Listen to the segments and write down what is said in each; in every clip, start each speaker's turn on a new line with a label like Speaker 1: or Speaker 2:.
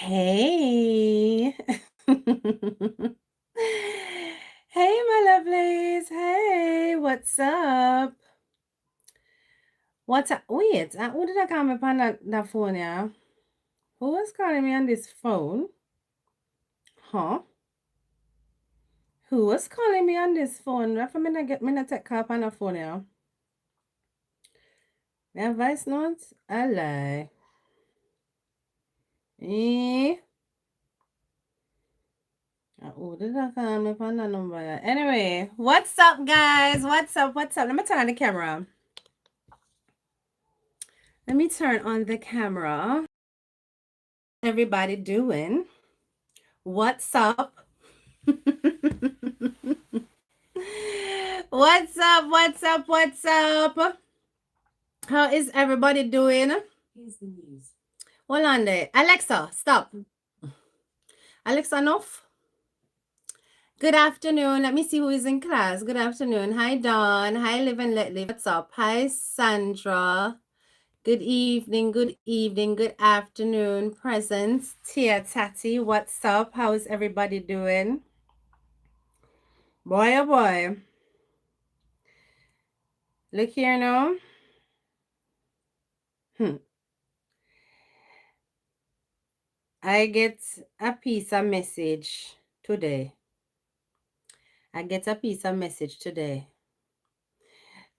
Speaker 1: Hey. Hey, my lovelies. Hey, what's up? What's up? Wait, who did I call me on that phone, yeah? Who was calling me on this phone? Huh? Who was calling me on this phone? If I'm gonna get me to take call on the phone, yeah? My voice notes? I lie. Eh? Who did I call me on that number? Yeah? Anyway, what's up, guys? What's up? What's up? Let me turn on the camera. Let me turn on the camera. Everybody doing? What's up? What's up? What's up? What's up? How is everybody doing?
Speaker 2: Here's the news.
Speaker 1: Hold on there. Alexa, stop. Alexa, enough. Good afternoon. Let me see who is in class. Good afternoon. Hi, Dawn. Hi, Live and Let Live. What's up? Hi, Sandra. Good evening, good afternoon, presents. Tia Tati, what's up? How is everybody doing? Boy, oh boy. Look here now. I get a piece of message today.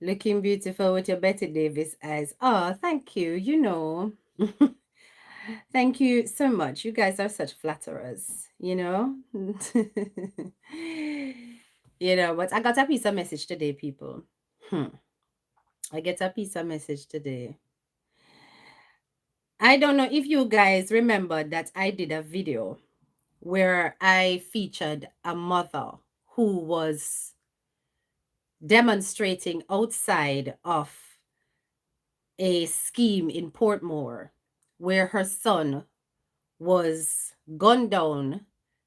Speaker 1: Looking beautiful with your Betty Davis eyes. Oh, thank you. You know. Thank you so much. You guys are such flatterers, you know? But I got a piece of message today, people. I get a piece of message today. I don't know if you guys remember that I did a video where I featured a mother who was demonstrating outside of a scheme in Portmore where her son was gunned down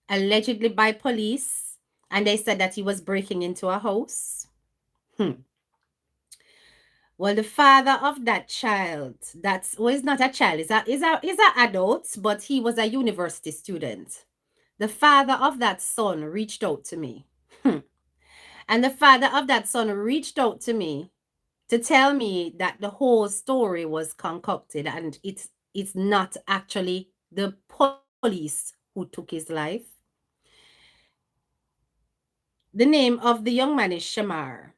Speaker 1: allegedly by police, and they said that he was breaking into a house. Well, the father of that child, he's not a child, he's a adult, but he was a university student. The father of that son reached out to me. And the father of that son reached out to me to tell me that the whole story was concocted and it's not actually the police who took his life. The name of the young man is Shamar.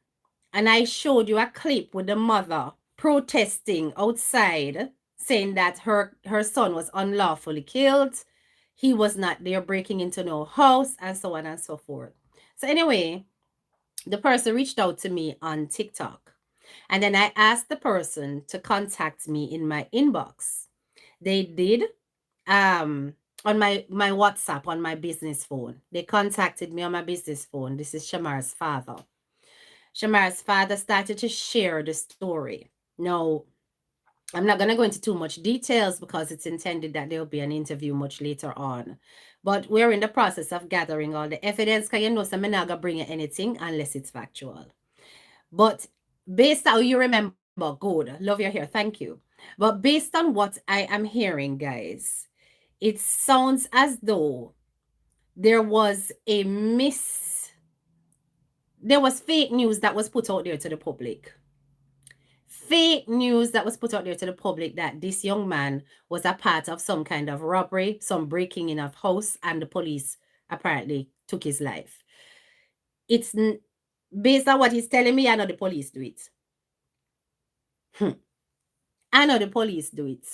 Speaker 1: And I showed you a clip with the mother protesting outside, saying that her son was unlawfully killed. He was not there breaking into no house, and so on and so forth. So anyway, the person reached out to me on TikTok. And then I asked the person to contact me in my inbox. They did. On my WhatsApp on my business phone. They contacted me on my business phone. This is Shamar's father. Shamar's father started to share the story. Now, I'm not going to go into too much details because it's intended that there'll be an interview much later on. But we're in the process of gathering all the evidence because you know, so I'm not going to bring you anything unless it's factual. But based on you remember, good, love your hair, thank you. But based on what I am hearing, guys, it sounds as though there was fake news that was put out there to the public. Fake news that was put out there to the public that this young man was a part of some kind of robbery, some breaking in of house, and the police apparently took his life. It's based on what he's telling me, I know the police do it. I know the police do it.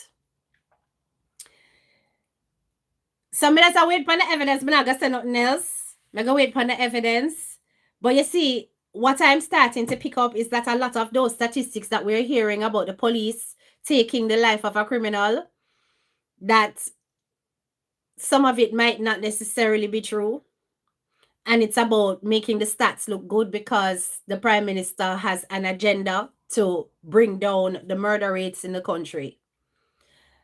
Speaker 1: So me just wait for the evidence. I'm not gonna say nothing else. I'm gonna wait for the evidence. But you see, what I'm starting to pick up is that a lot of those statistics that we're hearing about the police taking the life of a criminal, that some of it might not necessarily be true. And it's about making the stats look good because the prime minister has an agenda to bring down the murder rates in the country.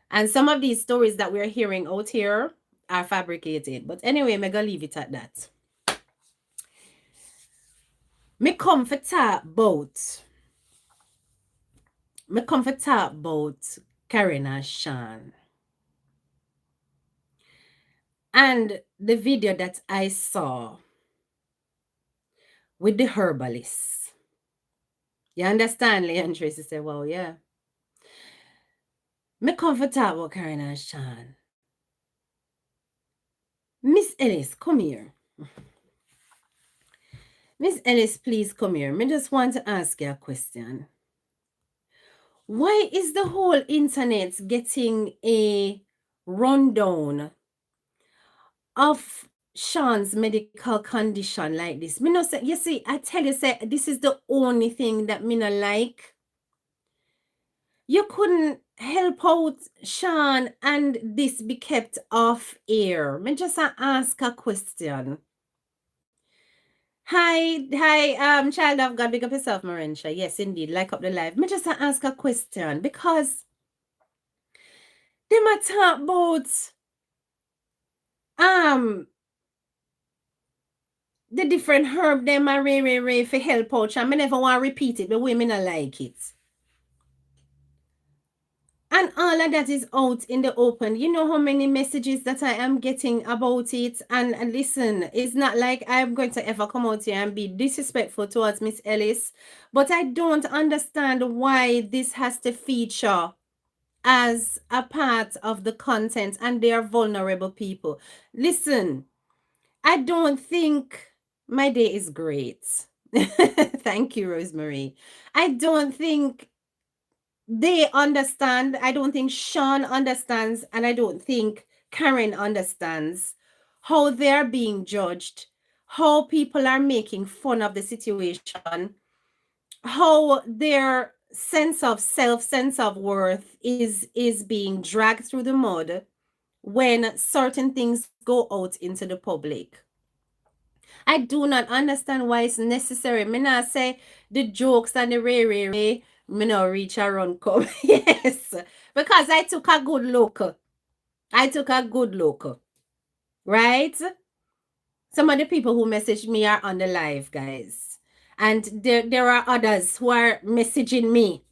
Speaker 1: And some of these stories that we're hearing out here are fabricated. But anyway, I'm going to leave it at that. Me come for talk about Karen and Sean. And the video that I saw with the herbalist. You understand, Leon Tracy said, well, yeah. Me come for talk about Karen and Sean. Miss Ellis, come here. Miss Ellis, please come here. Me just want to ask you a question. Why is the whole internet getting a rundown of Sean's medical condition like this? Me no say, you see, I tell you, say, this is the only thing that me no like. You couldn't help out Sean and this be kept off air. Me just ask a question. Hi, child of God, big up yourself, Marentia. Yes, indeed, like up the live. Me just ask a question because they might talk about um the different herb them are ray for help out. And me never want to repeat it, but we me not like it. And all of that is out in the open. You know how many messages that I am getting about it. And listen, it's not like I'm going to ever come out here and be disrespectful towards Miss Ellis. But I don't understand why this has to feature as a part of the content and they are vulnerable people. Listen, I don't think my day is great. Thank you, Rosemary. I don't think they understand. I don't think Sean understands, and I don't think Karen understands how they're being judged, how people are making fun of the situation, how their sense of self, sense of worth is being dragged through the mud when certain things go out into the public. I do not understand why it's necessary. Me not say the jokes and the ray, me not reach around come. Yes, because I took a good look. I took a good look. Right? Some of the people who messaged me are on the live, guys. And there are others who are messaging me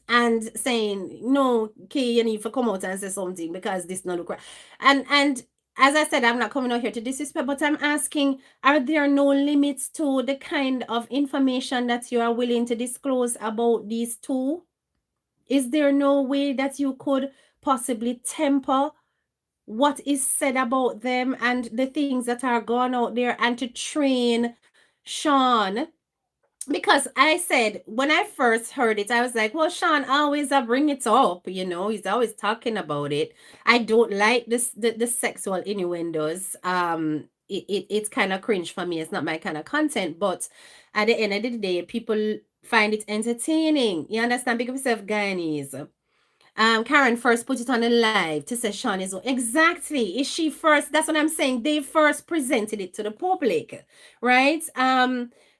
Speaker 1: and saying, no, Kay, you need to come out and say something because this not look right. And as I said, I'm not coming out here to disrespect, but I'm asking, are there no limits to the kind of information that you are willing to disclose about these two? Is there no way that you could possibly temper what is said about them and the things that are going out there and to train Sean? Because I said when I first heard it, I was like, well, Sean always bring it up, he's always talking about it. I don't like the sexual innuendos. It's kind of cringe for me. It's not my kind of content, but at the end of the day, people find it entertaining. You understand? Big up yourself, Guyanese. Karen first put it on the live to say Sean is exactly. Is she first? That's what I'm saying. They first presented it to the public, right?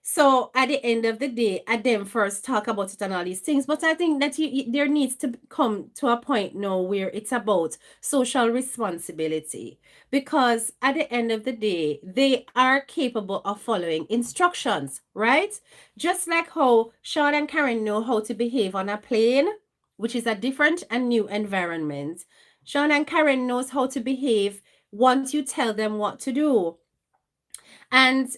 Speaker 1: So at the end of the day, I them first talk about it and all these things. But I think that there needs to come to a point now where it's about social responsibility. Because at the end of the day, they are capable of following instructions, right? Just like how Sean and Karen know how to behave on a plane, which is a different and new environment. Sean and Karen knows how to behave once you tell them what to do. And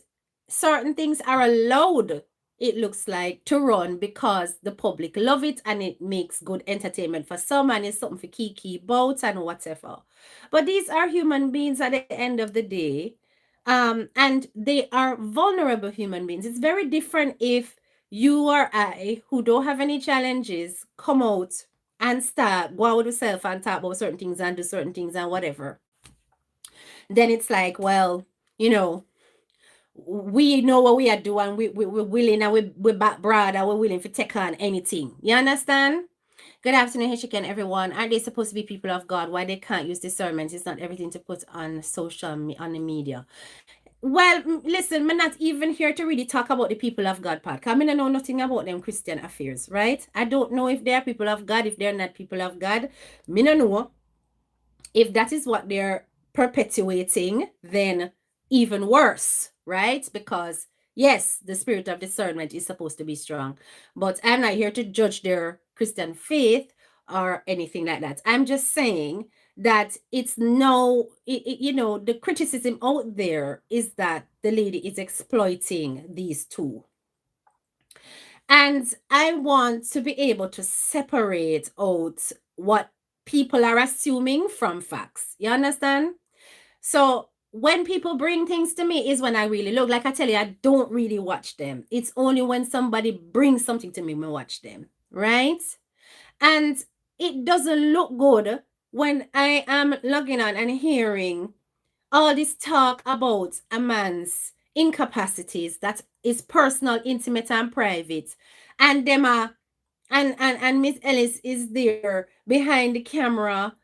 Speaker 1: certain things are allowed, it looks like, to run because the public love it and it makes good entertainment for some and it's something for kiki about and whatever. But these are human beings at the end of the day. And they are vulnerable human beings. It's very different if you or I, who don't have any challenges, come out and start go out with yourself and talk about certain things and do certain things and whatever. Then it's like, well, we know what we are doing. We're willing and we're back broad and we're willing to take on anything. You understand? Good afternoon, Hichiken, everyone. Are they supposed to be people of God? Why they can't use discernment? It's not everything to put on on the media. Well, listen, I'm not even here to really talk about the people of God part. I mean, I know nothing about them Christian affairs, right? I don't know if they're people of God, if they're not people of God. Me no know. If that is what they're perpetuating, then even worse, right? Because yes, the spirit of discernment is supposed to be strong, but I'm not here to judge their Christian faith or anything like that. I'm just saying that it's no, the criticism out there is that the lady is exploiting these two. And I want to be able to separate out what people are assuming from facts. You understand? So when people bring things to me is when I really look. Like I tell you, I don't really watch them. It's only when somebody brings something to me, I watch them. Right? And it doesn't look good when I am logging on and hearing all this talk about a man's incapacities that is personal, intimate, and private. And them are and Miss Ellis is there behind the camera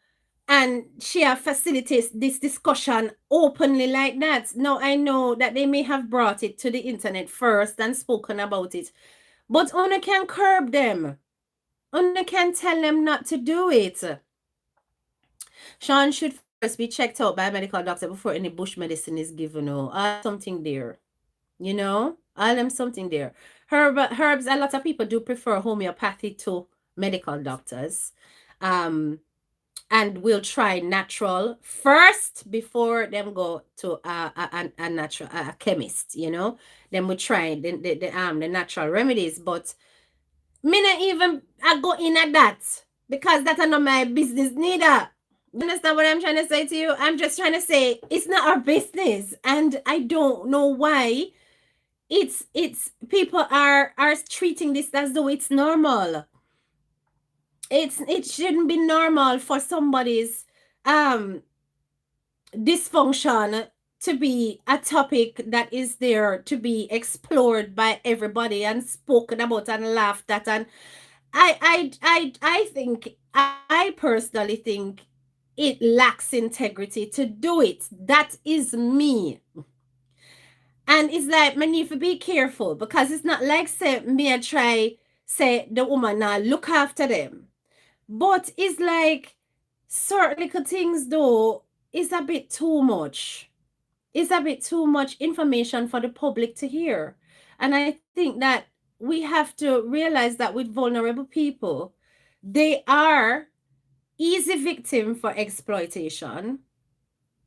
Speaker 1: and she facilitates this discussion openly like that. Now I know that they may have brought it to the internet first and spoken about it, but Una can curb them. Una can tell them not to do it. Sean should first be checked out by a medical doctor before any bush medicine is given. Oh, something there. All them something there. Herbs, a lot of people do prefer homeopathy to medical doctors. Um, and will try natural first before them go to a natural a chemist. Then we try the natural remedies, but me not even I go in at that because that are not my business neither. You understand what I'm trying to say to you? I'm just trying to say it's not our business, and I don't know why it's people are treating this as though it's normal. It shouldn't be normal for somebody's um dysfunction to be a topic that is there to be explored by everybody and spoken about and laughed at. And I think, I personally think it lacks integrity to do it. That is me. And it's like, man, need to be careful because it's not like say me I try say the woman now look after them. But it's like certain little things though is a bit too much. It's a bit too much information for the public to hear. And I think that we have to realize that with vulnerable people, they are easy victim for exploitation,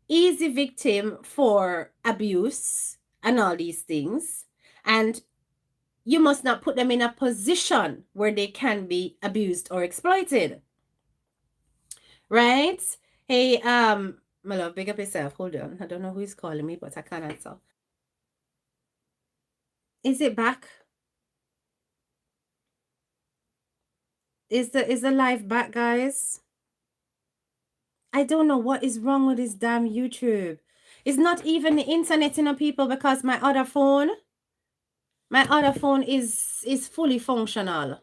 Speaker 1: easy victim for abuse and all these things. And you must not put them in a position where they can be abused or exploited. Right? Hey, my love, big up yourself. Hold on. I don't know who is calling me, but I can't answer. Is it back? Is the live back, guys? I don't know what is wrong with this damn YouTube. It's not even the internet, people, because my other phone is fully functional.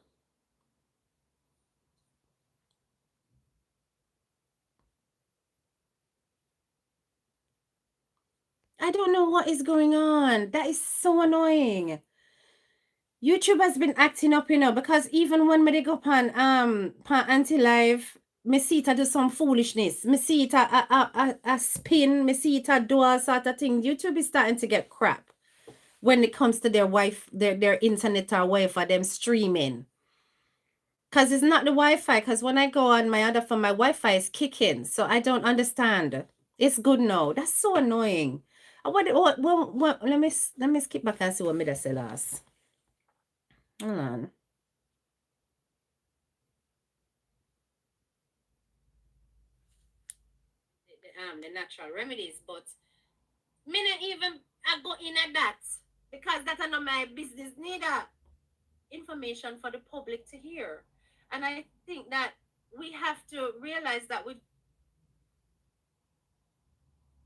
Speaker 1: I don't know what is going on. That is so annoying. YouTube has been acting up, because even when me dey go pan anti-live, me see it a do some foolishness. Me see it a spin, me see it a do all sort of thing. YouTube is starting to get crap when it comes to their internet or Wi-Fi, them streaming. Because it's not the Wi-Fi, because when I go on my other phone, my Wi-Fi is kicking. So I don't understand. It's good now. That's so annoying. Let me skip back and see what me da say last. Hold on. The natural remedies, but me not even I go in at that because that are not my business neither. Information for the public to hear. And I think that we have to realize that we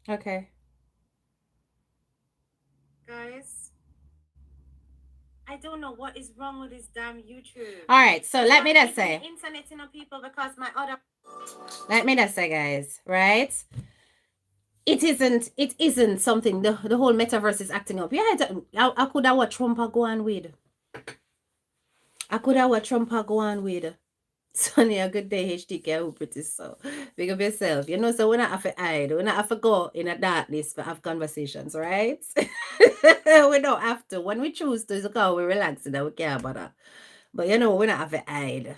Speaker 1: okay. Guys, I don't know what is wrong with this damn YouTube. All right, so let me just say internet, people, because my other let me just say, guys, right? It isn't something the whole metaverse is acting up. Yeah, I could have what Trump go on with. I could have what Trump go on with. Sonny, a good day, HTK. I hope it is so. Big up yourself. So we not have to hide. We not have to go in a darkness to have conversations, right? We don't have to. When we choose to, it's because we're relaxing and we care about that. But we not have to hide.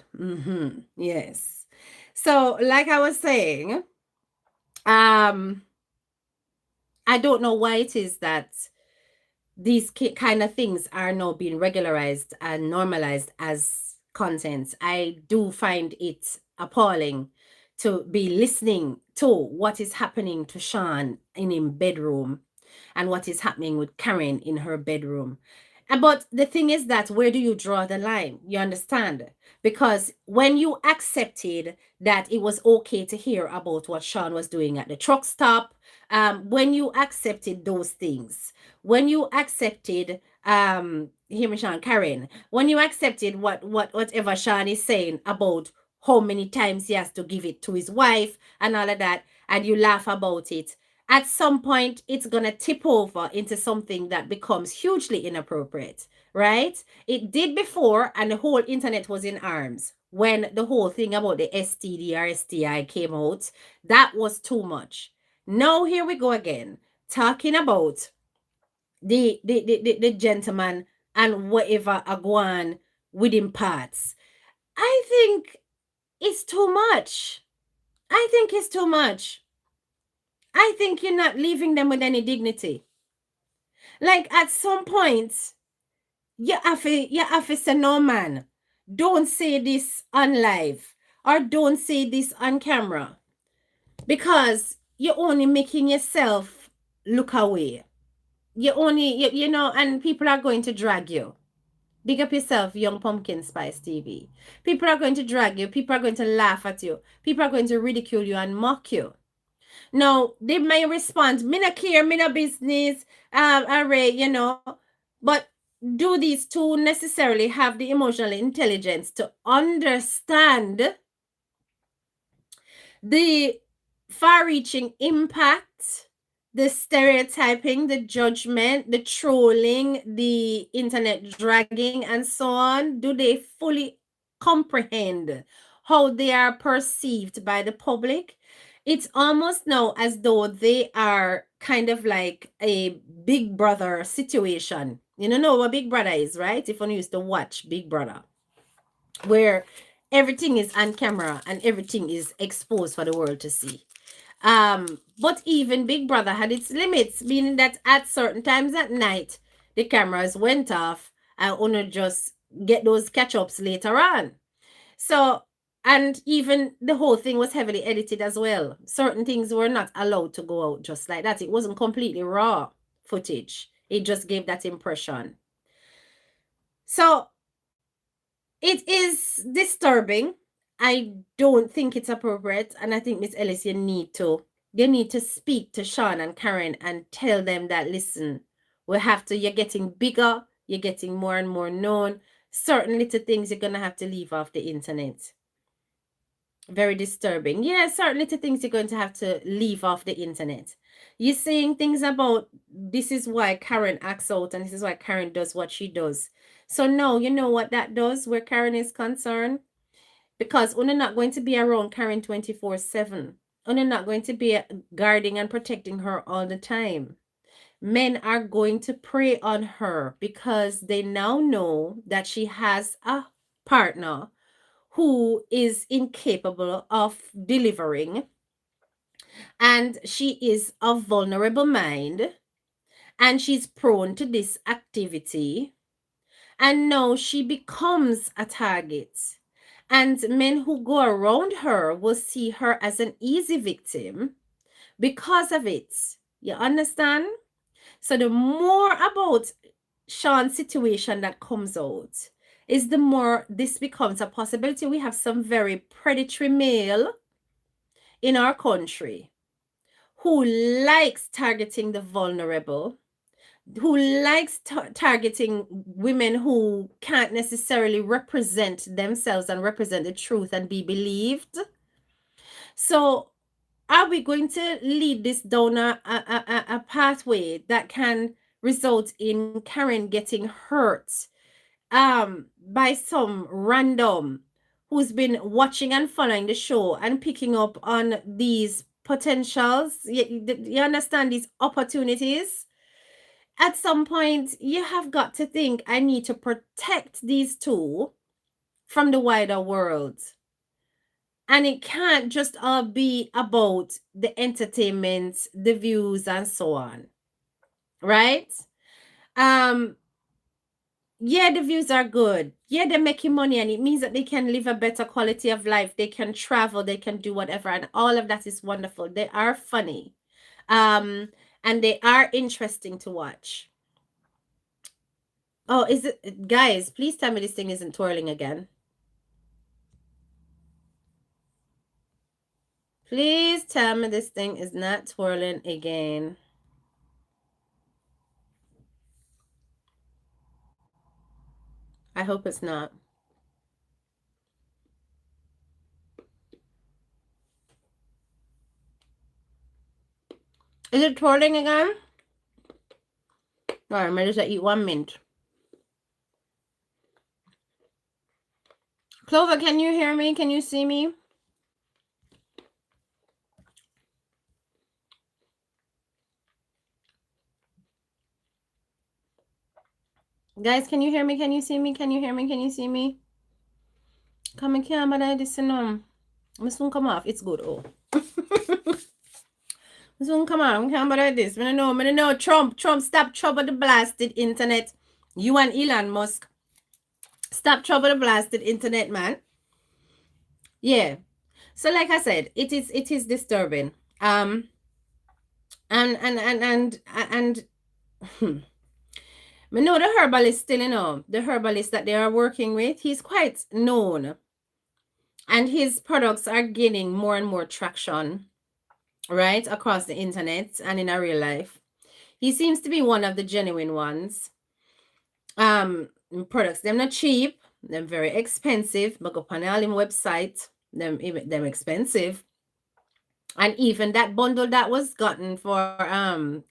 Speaker 1: Yes. So, like I was saying, Um, I don't know why it is that these kind of things are now being regularized and normalized as content. I do find it appalling to be listening to what is happening to Sean in his bedroom and what is happening with Karen in her bedroom. But the thing is that where do you draw the line? You understand? Because when you accepted that it was okay to hear about what Sean was doing at the truck stop, when you accepted those things, when you accepted him, Sean, Karen, when you accepted whatever Sean is saying about how many times he has to give it to his wife and all of that, and you laugh about it, at some point it's gonna tip over into something that becomes hugely inappropriate, right? It did before, and the whole internet was in arms when the whole thing about the STD or STI came out. That was too much. Now here we go again, talking about the gentleman and whatever a go on within parts. I think it's too much. I think it's too much. I think you're not leaving them with any dignity. Like at some point, you have to say no, man. Don't say this on live or don't say this on camera because you're only making yourself look away. And people are going to drag you. Big up yourself, Young Pumpkin Spice TV. People are going to drag you. People are going to laugh at you. People are going to ridicule you and mock you. Now, they may respond, me no care, me no business, array, but do these two necessarily have the emotional intelligence to understand the far-reaching impact, the stereotyping, the judgment, the trolling, the internet dragging, and so on? Do they fully comprehend how they are perceived by the public? It's almost now as though they are kind of like a big brother situation. You know what big brother is, right? If one used to watch Big Brother, where everything is on camera and everything is exposed for the world to see. But even Big Brother had its limits, meaning that at certain times at night, the cameras went off and only just get those catch-ups later on. So, and even the whole thing was heavily edited as well. Certain things were not allowed to go out just like that. It wasn't completely raw footage. It just gave that impression. So it is disturbing. I don't think it's appropriate, and I think Miss Ellis, you need to speak to Sean and Karen and tell them that listen, you're getting bigger, you're getting more and more known. Certain little things you're gonna have to leave off the internet. Very disturbing. Yeah, certain little things you're going to have to leave off the internet. You're saying things about this is why Karen acts out and this is why Karen does what she does. So no, you know what that does where Karen is concerned? Because we're not going to be around Karen 24/7. We're not going to be guarding and protecting her all the time. Men are going to prey on her because they now know that she has a partner who is incapable of delivering, and she is of vulnerable mind, and she's prone to this activity, and now she becomes a target. And men who go around her will see her as an easy victim because of it. You understand? So the more about Sean's situation that comes out, is the more this becomes a possibility. We have some very predatory male in our country who likes targeting the vulnerable, who likes targeting women who can't necessarily represent themselves and represent the truth and be believed. So, are we going to lead this down a pathway that can result in Karen getting hurt by some random who's been watching and following the show and picking up on these potentials? You understand these opportunities? At some point, you have got to think, I need to protect these two from the wider world. And it can't just all be about the entertainment, the views, and so on. Right? Um, yeah, the views are good. Yeah, they're making money, and it means that they can live a better quality of life. They can travel, they can do whatever, and all of that is wonderful. They are funny. Um, and they are interesting to watch. Oh, is it, guys, please tell me this thing isn't twirling again. Please tell me this thing is not twirling again. I hope it's not. Is it twirling again? All right, I'm ready to eat 1 mint. Clover, can you hear me? Can you see me? Guys, can you hear me? Can you see me? Can you hear me? Can you see me? Come here, but I listen. I'm soon come off. It's good. Oh. Soon come on. Can't bother this. I know. Trump, stop trouble the blasted internet. You and Elon Musk. Stop trouble the blasted internet, man. Yeah. So like I said, it is disturbing. Um and I know the herbalist still, the herbalist that they are working with, he's quite known. And his products are gaining more and more traction, right, across the internet and in a real life. He seems to be one of the genuine ones. Products, them not cheap, them very expensive, but go on all him website, them expensive. And even that bundle that was gotten for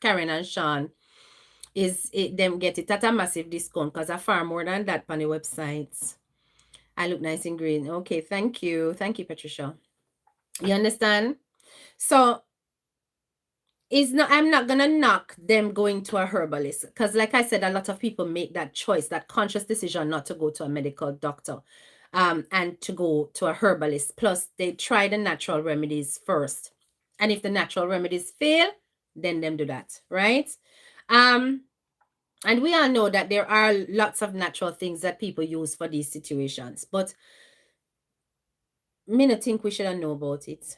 Speaker 1: Karen and Sean is it them get it at a massive discount because I far more than that on the websites. I look nice in green. Okay, thank you. Thank you, Patricia. You understand? So is not I'm not gonna knock them going to a herbalist because like I said, a lot of people make that choice, that conscious decision not to go to a medical doctor and to go to a herbalist. Plus they try the natural remedies first. And if the natural remedies fail, then them do that, right? Um and we all know that there are lots of natural things that people use for these situations, but me not think we should know about it.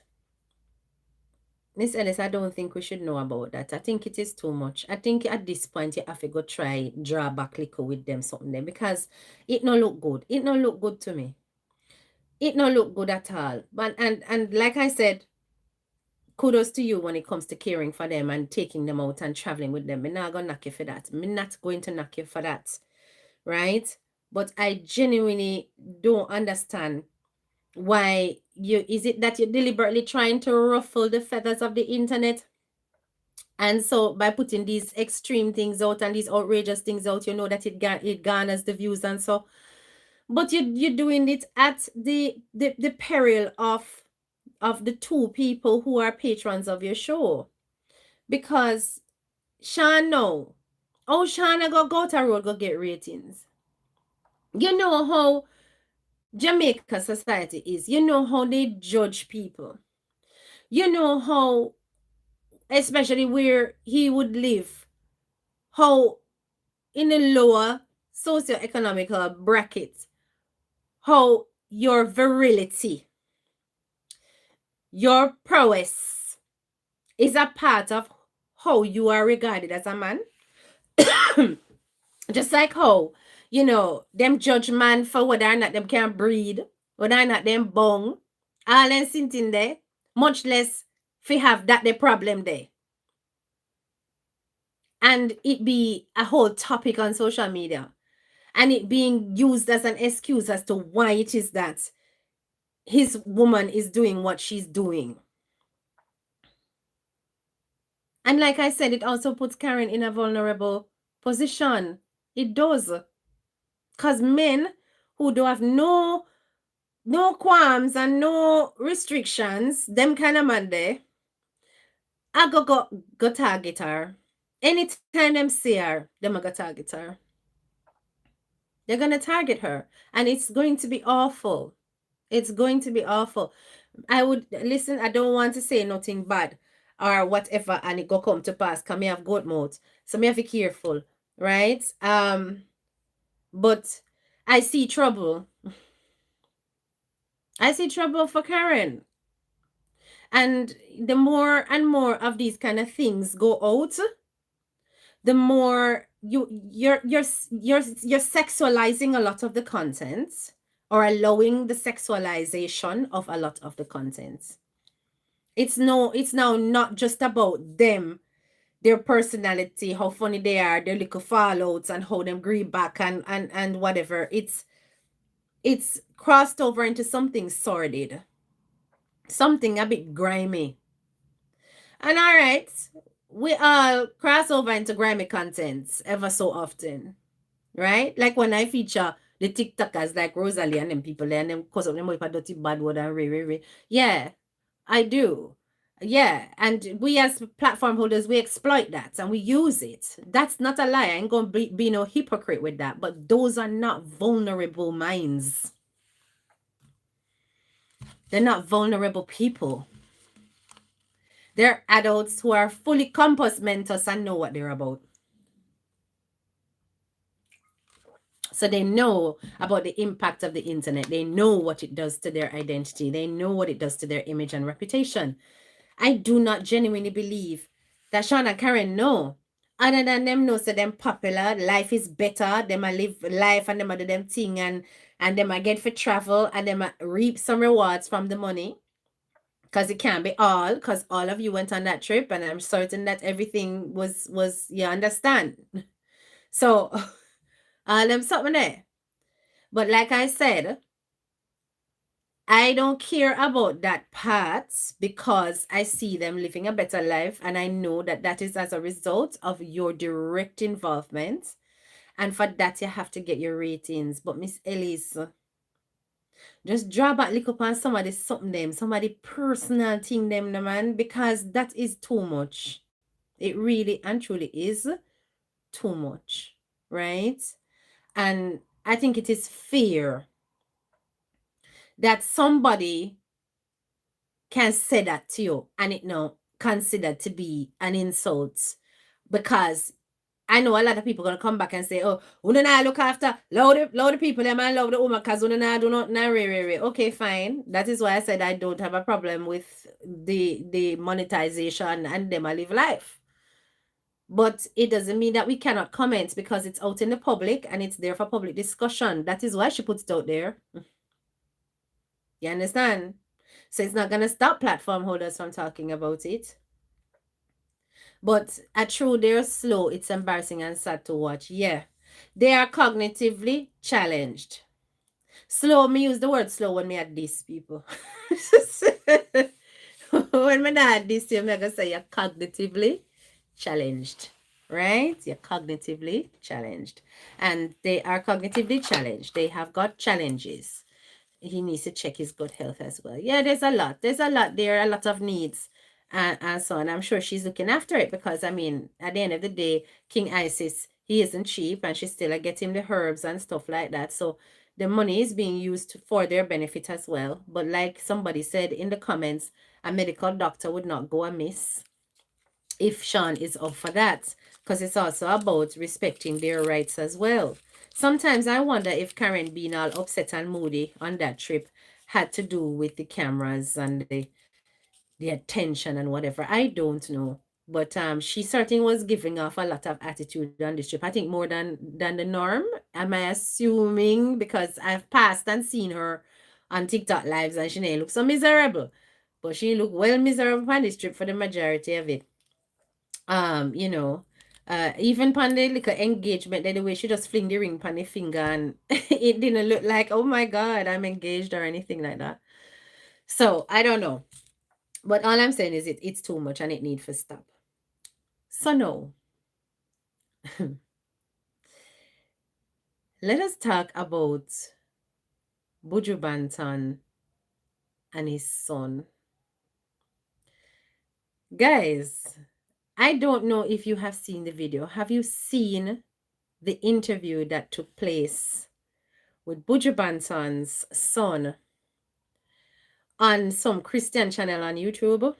Speaker 1: Miss Ellis, I don't think we should know about that. I think it is too much. I think at this point you have to go try draw back liquor with them something there because it no look good. It no look good to me. It no look good at all. But and like I said, kudos to you when it comes to caring for them and taking them out and traveling with them. I'm not gonna knock you for that. I'm not going to knock you for that. Right? But I genuinely don't understand why you is it that you're deliberately trying to ruffle the feathers of the internet. And so by putting these extreme things out and these outrageous things out, you know that it garners the views and so. But you're doing it at the peril of the two people who are patrons of your show. Because Sean know. Oh, Sean I go to road go get ratings. You know how Jamaica society is. You know how they judge people. You know how, especially where he would live, how in a lower socioeconomical bracket, how your virility, your prowess is a part of how you are regarded as a man. Just like how, them judge man for whether or not them can breed, whether or not them bong, all them sitting there, much less if have that the problem there. And it be a whole topic on social media. And it being used as an excuse as to why it is that his woman is doing what she's doing. And like I said, it also puts Karen in a vulnerable position. It does. Because men who do have no qualms and no restrictions, them kind of man there, I go target her. Anytime them see her, them go target her. They're gonna target her. And it's going to be awful. It's going to be awful. I would listen, I don't want to say nothing bad or whatever, and it go come to pass, because me have goat mouth. So me have to be careful, right? But I see trouble. I see trouble for Karen. And the more and more of these kind of things go out, the more you're sexualizing a lot of the content, or allowing the sexualization of a lot of the content. It's now not just about them, their personality, how funny they are, their little fallouts, and how them grieve back, and whatever. It's crossed over into something sordid, something a bit grimy. And all right, we all cross over into grimy contents ever so often, right? Like when I feature the TikTokers like Rosalie and them people there, and them cause of them with a dirty bad word and re. Yeah, I do. Yeah, and we as platform holders, we exploit that and we use it. That's not a lie. I ain't gonna be no hypocrite with that. But those are not vulnerable minds. They're not vulnerable people. They're adults who are fully compass mentors and know what they're about. So they know about the impact of the internet. They know what it does to their identity. They know what it does to their image and reputation. I do not genuinely believe that Sean and Karen know. Other than them know, so them popular, life is better, them a live life, and them a do them thing, and them a get for travel, and them a reap some rewards from the money. Because it can't be all, because all of you went on that trip, and I'm certain that everything was you understand. So all them something there. But like I said, I don't care about that part, because I see them living a better life, and I know that that is as a result of your direct involvement. And for that, you have to get your ratings. But Miss Elise, just draw back, look upon somebody something them, somebody personal thing them, no man, because that is too much. It really and truly is too much, right? And I think it is fair that somebody can say that to you and it now considered to be an insult, because I know a lot of people gonna come back and say, "Oh, we don't look after load the people, them and love the woman, cause we don't do not re. Okay, fine. That is why I said I don't have a problem with the monetization and them a live life. But it doesn't mean that we cannot comment, because it's out in the public and it's there for public discussion. That is why she puts it out there. You understand? So it's not gonna stop platform holders from talking about it. But true, they're slow. It's embarrassing and sad to watch. Yeah. They are cognitively challenged. Slow, me use the word slow when me at these people. When me not at this, I'm gonna say you're cognitively challenged. Right? You're cognitively challenged. And they are cognitively challenged. They have got challenges. He needs to check his gut health as well. Yeah, there's a lot. There's a lot there, a lot of needs, and so on. I'm sure she's looking after it, because I mean, at the end of the day, King Isis, he isn't cheap, and she's still get him the herbs and stuff like that. So the money is being used for their benefit as well. But like somebody said in the comments, a medical doctor would not go amiss if Sean is up for that, because it's also about respecting their rights as well. Sometimes I wonder if Karen being all upset and moody on that trip had to do with the cameras and the attention and whatever. I don't know. But she certainly was giving off a lot of attitude on this trip. I think more than the norm. Am I assuming? Because I've passed and seen her on TikTok lives, and she didn't look so miserable. But she looked well miserable on this trip for the majority of it. You know, even pan the little engagement, the way she just fling the ring pan the finger, and it didn't look like, oh my God, I'm engaged or anything like that. So I don't know. But all I'm saying is it's too much and it needs to stop. So no. Let us talk about Buju Banton and his son. Guys, I don't know if you have seen the video. Have you seen the interview that took place with Buju Banton's son on some Christian channel on YouTube.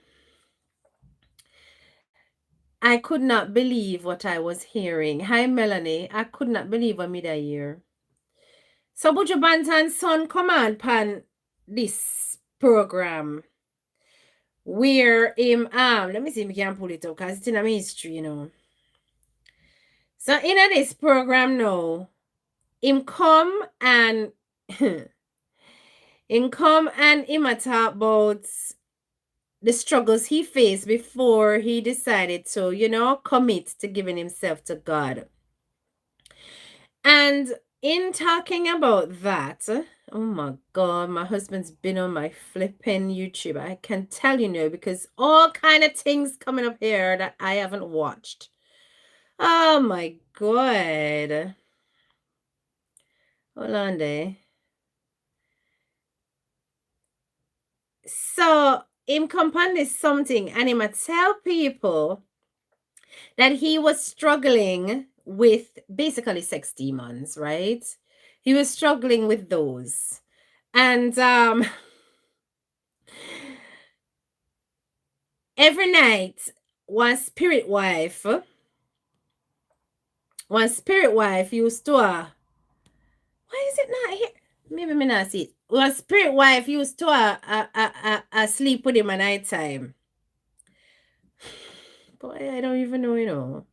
Speaker 1: I could not believe what I was hearing. Hi, Melanie. I could not believe what me that hear. So Buju Banton's son come on pan this program where him let me see if I can pull it up because it's in my history, you know. So in this program now, him come and him a talk about the struggles he faced before he decided to, you know, commit to giving himself to God. And in talking about that, oh my God, my husband's been on my flipping YouTube. I can tell you now because all kind of things coming up here that I haven't watched. Oh my God. Hold on there. So him compound is something and him tell people that he was struggling with basically sex demons, right? He was struggling with those. And every night one spirit wife used to why is it not here? Maybe me not see it. One spirit wife used to sleep with him at night time. Boy, I don't even know, you know.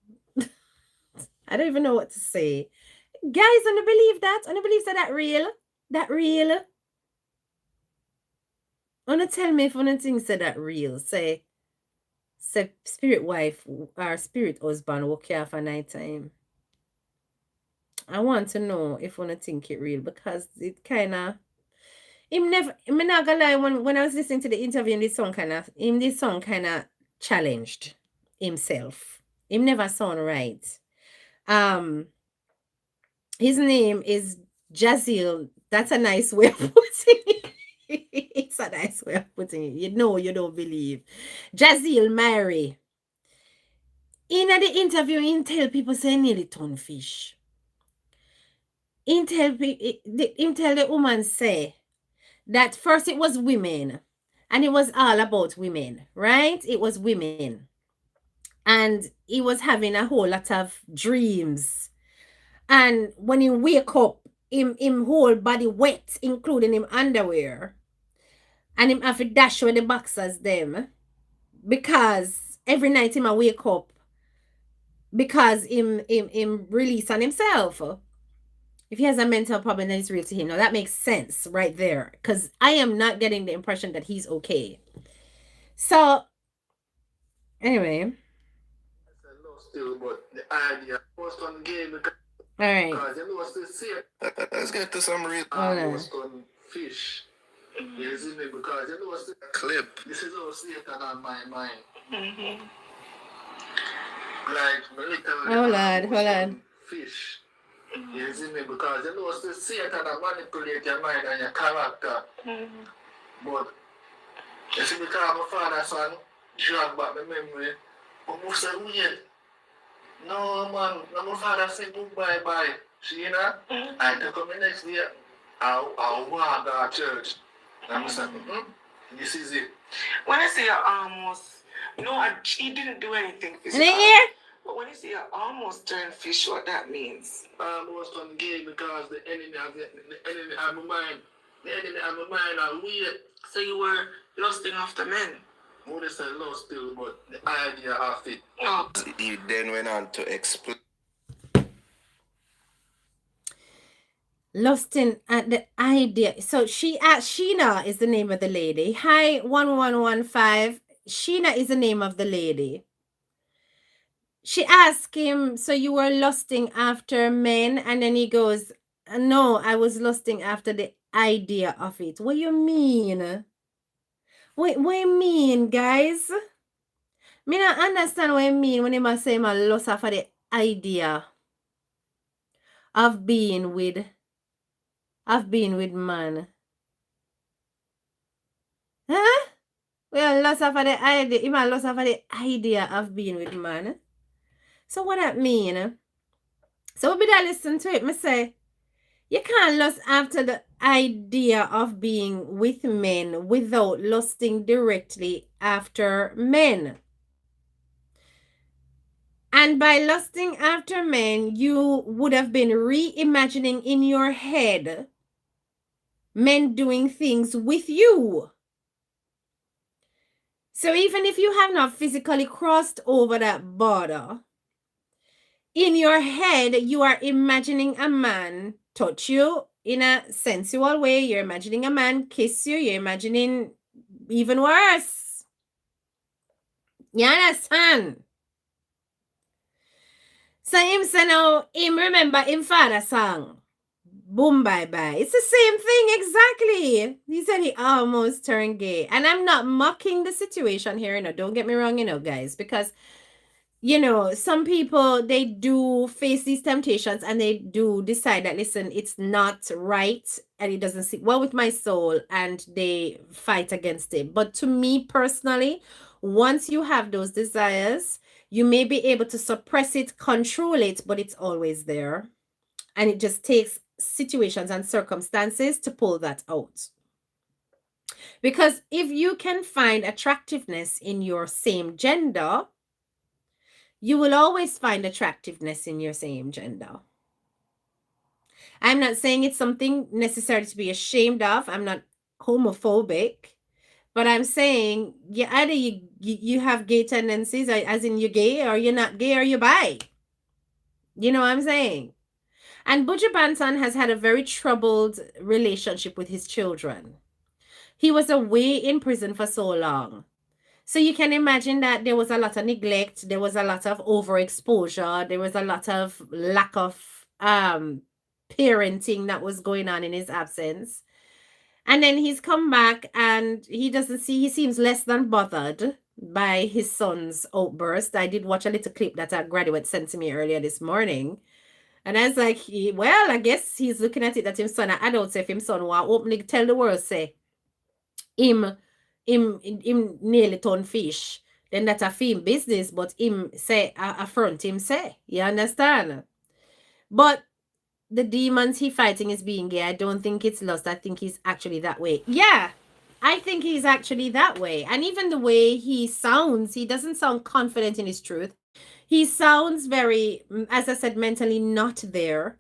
Speaker 1: I don't even know what to say. Guys, I don't believe that. I don't believe that real. That real. Wanna tell me if one thing said that real. Say spirit wife or spirit husband woke you off at night time. I want to know if one think it real because it kinda him never I'm not gonna lie, when I was listening to the interview, this song kinda challenged himself. Him never sound right. His name is Jazil. That's a nice way of putting it. It's a nice way of putting it. You know, you don't believe. Jazil Mary. In the interview, he tell people say nearly ton fish. He tell the woman say that first it was women. And it was all about women, right? It was women. And he was having a whole lot of dreams. And when he wake up, him whole body wet, including him underwear. And him have to dash with the boxers them. Because every night him a wake up. Because him release on himself. If he has a mental problem, then it's real to him. Now that makes sense right there. Because I am not getting the impression that he's okay. So, anyway.
Speaker 2: Still, but the idea was on game.
Speaker 1: All right.
Speaker 2: Because you know still see it. Let's get to some real was on fish. You see me? Because you know still clip. This is all Satan on my mind. Like literally.
Speaker 1: Hold on.
Speaker 2: Fish. You see me? Because you know still Satan manipulate your mind and your character. But you see, because my father's son drag back the memory. But I say weird. No man, no my father say goodbye bye. See you know? I took him the next day. I'll walk to church. And I said, this is it.
Speaker 3: When I say I almost, no, he didn't do anything physical. But when you say I almost turned fish, what that means?
Speaker 2: Almost on gay because the enemy have my mind. The enemy have my mind are weird.
Speaker 3: So you were lusting after men?
Speaker 2: More than say lust still, but the idea of it.
Speaker 3: Oh.
Speaker 2: He then went on to explain.
Speaker 1: Lusting at the idea. So Sheena is the name of the lady. Hi, 1115. Sheena is the name of the lady. She asked him, so you were lusting after men? And then he goes, no, I was lusting after the idea of it. What you mean? What you mean, guys? Me not understand what you mean when you say my lust after the idea of being with man. Huh? Well, lost after the idea. You might lost after the idea of being with man. So what that mean? So we better listen to it. Me say, you can't lust after the idea of being with men without lusting directly after men. And by lusting after men, you would have been reimagining in your head men doing things with you. So even if you have not physically crossed over that border, in your head, you are imagining a man touch you in a sensual way. You're imagining a man kiss you. You're imagining even worse. You understand? So him say now, him remember him father song. Boom, bye, bye. It's the same thing exactly. He said he almost turned gay. And I'm not mocking the situation here, don't get me wrong, guys, because some people, they do face these temptations and they do decide that, listen, it's not right and it doesn't sit well with my soul, and they fight against it. But to me personally, once you have those desires, you may be able to suppress it, control it, but it's always there. And it just takes situations and circumstances to pull that out. Because if you can find attractiveness in your same gender, you will always find attractiveness in your same gender. I'm not saying it's something necessary to be ashamed of. I'm not homophobic. But I'm saying either you have gay tendencies, as in you're gay, or you're not gay, or you're bi. You know what I'm saying? And Buju Banton has had a very troubled relationship with his children. He was away in prison for so long. So you can imagine that there was a lot of neglect, there was a lot of overexposure, there was a lot of lack of parenting that was going on in his absence. And then he's come back and he seems less than bothered by his son's outburst. I did watch a little clip that a graduate sent to me earlier this morning. And I was like, well, I guess he's looking at it that his son, I don't say if his son want openly tell the world, say, him nearly turn fish. Then that's a film business, but him say, affront him say. You understand? But the demons he fighting is being gay. I don't think it's lust. I think he's actually that way. Yeah, I think he's actually that way. And even the way he sounds, he doesn't sound confident in his truth. He sounds very, as I said, mentally not there.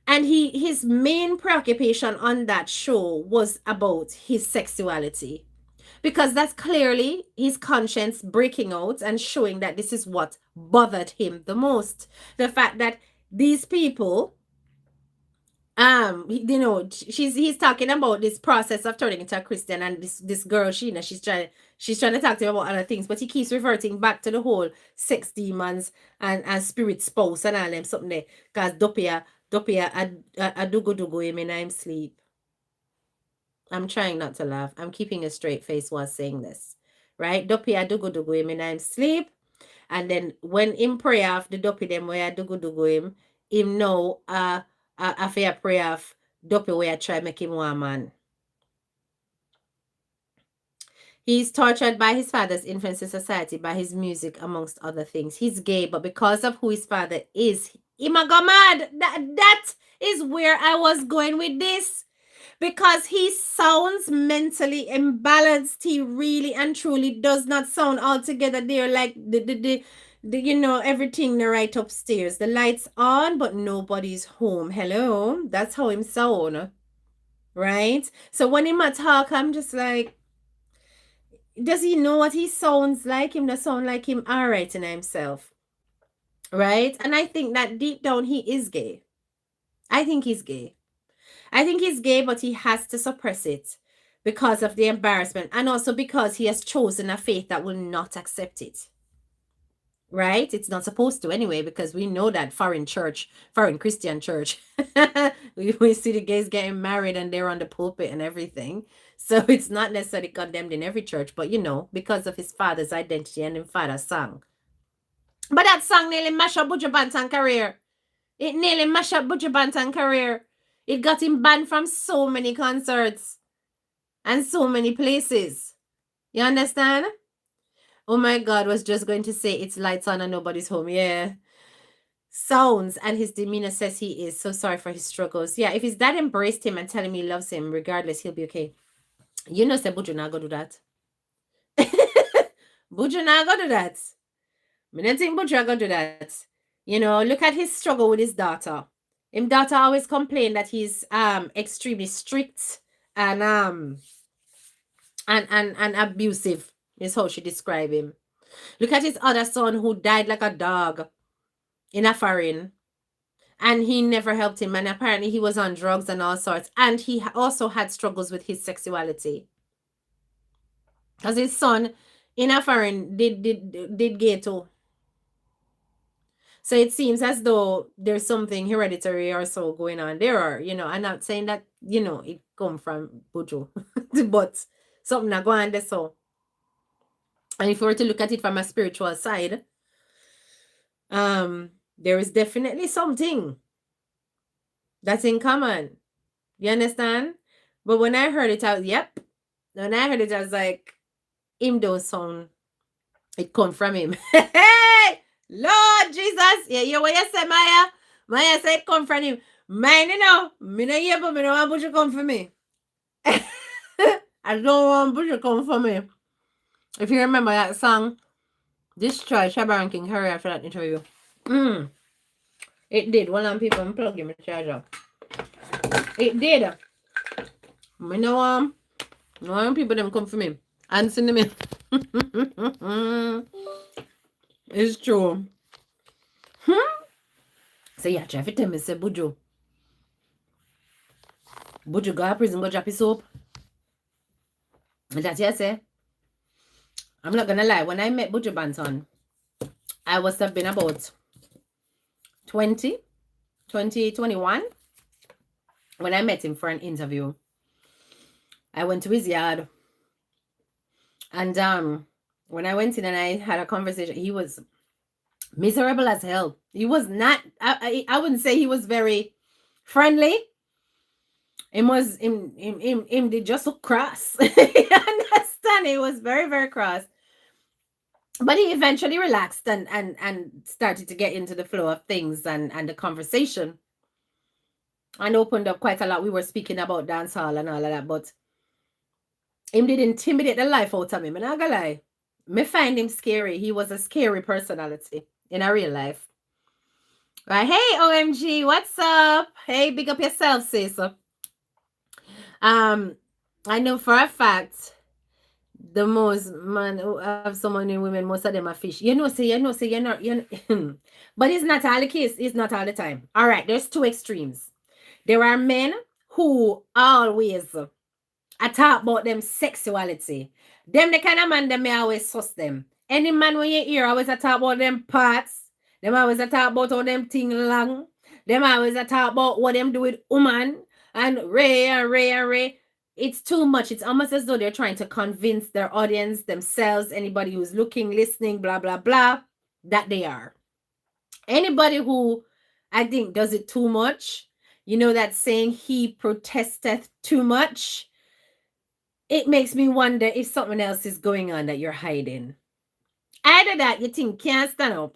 Speaker 1: And his main preoccupation on that show was about his sexuality. Because that's clearly his conscience breaking out and showing that this is what bothered him the most. The fact that these people, he's talking about this process of turning into a Christian, and this girl, Sheena, she's trying to talk to him about other things, but he keeps reverting back to the whole sex demons and spirit spouse and all them something there. Because Dopia a dugu him in I'm sleep. I'm trying not to laugh. I'm keeping a straight face while saying this. Right? Dopia dugu him in I'm sleep. And then when in prayer of the dopi them where dugu him know after prayer of dopi where I try make him one man. He's tortured by his father's influence in society, by his music, amongst other things. He's gay, but because of who his father is, he might go mad. That is where I was going with this. Because he sounds mentally imbalanced. He really and truly does not sound altogether there, like the everything right upstairs. The lights on, but nobody's home. Hello? That's how him sound. Right? So when him talk, I'm just like, does he know what he sounds like? Him does sound like him alright in himself. Right? And I think that deep down he is gay. I think he's gay. But he has to suppress it because of the embarrassment, and also because he has chosen a faith that will not accept it. Right? It's not supposed to anyway, because we know that foreign Christian church, we see the gays getting married and they're on the pulpit and everything. So it's not necessarily condemned in every church, but because of his father's identity and his father's song. But that song nearly mashed up Buju Banton's career. It nearly mashed up Buju Banton's career. It got him banned from so many concerts and so many places. You understand? Oh my God, was just going to say it's lights on and nobody's home. Yeah. sounds and his demeanor says he is so sorry for his struggles. Yeah, if his dad embraced him and telling me he loves him regardless, he'll be okay. You know, say Buju not go do that. Buju not go do that. I don't think Buju go do that. You know, look at his struggle with his daughter. His daughter always complain that he's extremely strict and and abusive is how she describe him. Look at his other son who died like a dog in a foreign, and he never helped him, and apparently he was on drugs and all sorts, and he also had struggles with his sexuality because his son in a foreign did gay too. So it seems as though there's something hereditary or so going on there, or I'm not saying that it come from Buju, but something not going on there. So, and if we were to look at it from a spiritual side, there is definitely something that's in common. You understand? But when I heard it, when I heard it, I was like, him don't sound, it come from him. Hey, Lord Jesus. Yeah, you what you say, Maya? Maya said it come from him. Mine, me no hear, but me don't want Buju come for me. I don't want Buju come for me. If you remember that song, Destroy Shabba and King Harry after that interview. It did. One of people unplug my charger. It did. I know people them come for me. Answer me. It's true. So yeah, try to tell me, say Buju go to prison, go drop his soap. That's what I say. I'm not gonna lie. When I met Buju Banton, I must have been about 21 when I met him for an interview. I went to his yard, and when I went in and I had a conversation, he was miserable as hell. He was not, I wouldn't say he was very friendly. Him did just so cross. You understand? He was very, very cross. But he eventually relaxed and started to get into the flow of things and the conversation, and opened up quite a lot. We were speaking about dancehall and all of that, but him did intimidate the life out of me. I'm not gonna lie. Me find him scary. He was a scary personality in a real life. Right? Hey, OMG, what's up? Hey, big up yourself, sis. I know for a fact the most man who have so many women, most of them are fish. You're not, but it's not all the case. It's not all the time. All right, there's two extremes. There are men who always talk about them sexuality. Them the kind of man that may always suss them. Any man when you hear always talk about them parts, them always talk about how them thing long, them always talk about what them do with woman and Ray. It's too much. It's almost as though they're trying to convince their audience, themselves, anybody who's looking, listening, blah, blah, blah, that they are. Anybody who I think does it too much, that saying, he protesteth too much, it makes me wonder if something else is going on that you're hiding. Either that you think can't stand up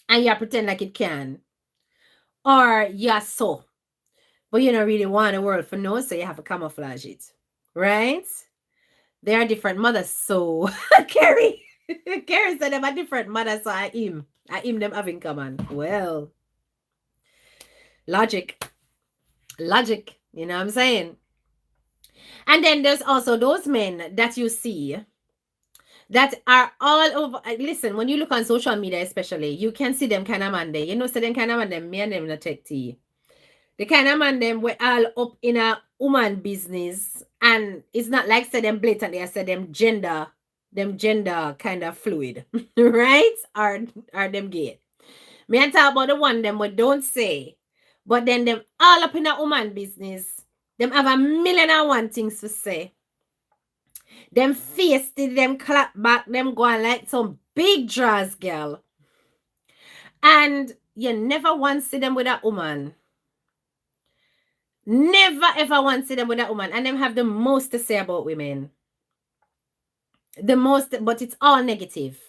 Speaker 1: and you pretend like it can, or you're so, but you don't really want the world to know, so you have to camouflage it, right? They are different mothers, so Carrie said them are different mothers, so I him them have in common. Well, logic, you know what I'm saying? And then there's also those men that you see that are all over. Listen, when you look on social media especially, you can see them kind of man there. So them kind of man them, me and them not take tea. The kind of man them were all up in a woman business, and it's not like say them blatantly, I said them gender kind of fluid, right? Or them gay. Me and talk about the one them what don't say, but then them all up in a woman business. Them have a million and one things to say. Them face did them clap back, them go on like some big draws, girl. And you never once see them with a woman. Never ever once see them with a woman. And them have the most to say about women. The most, but it's all negative.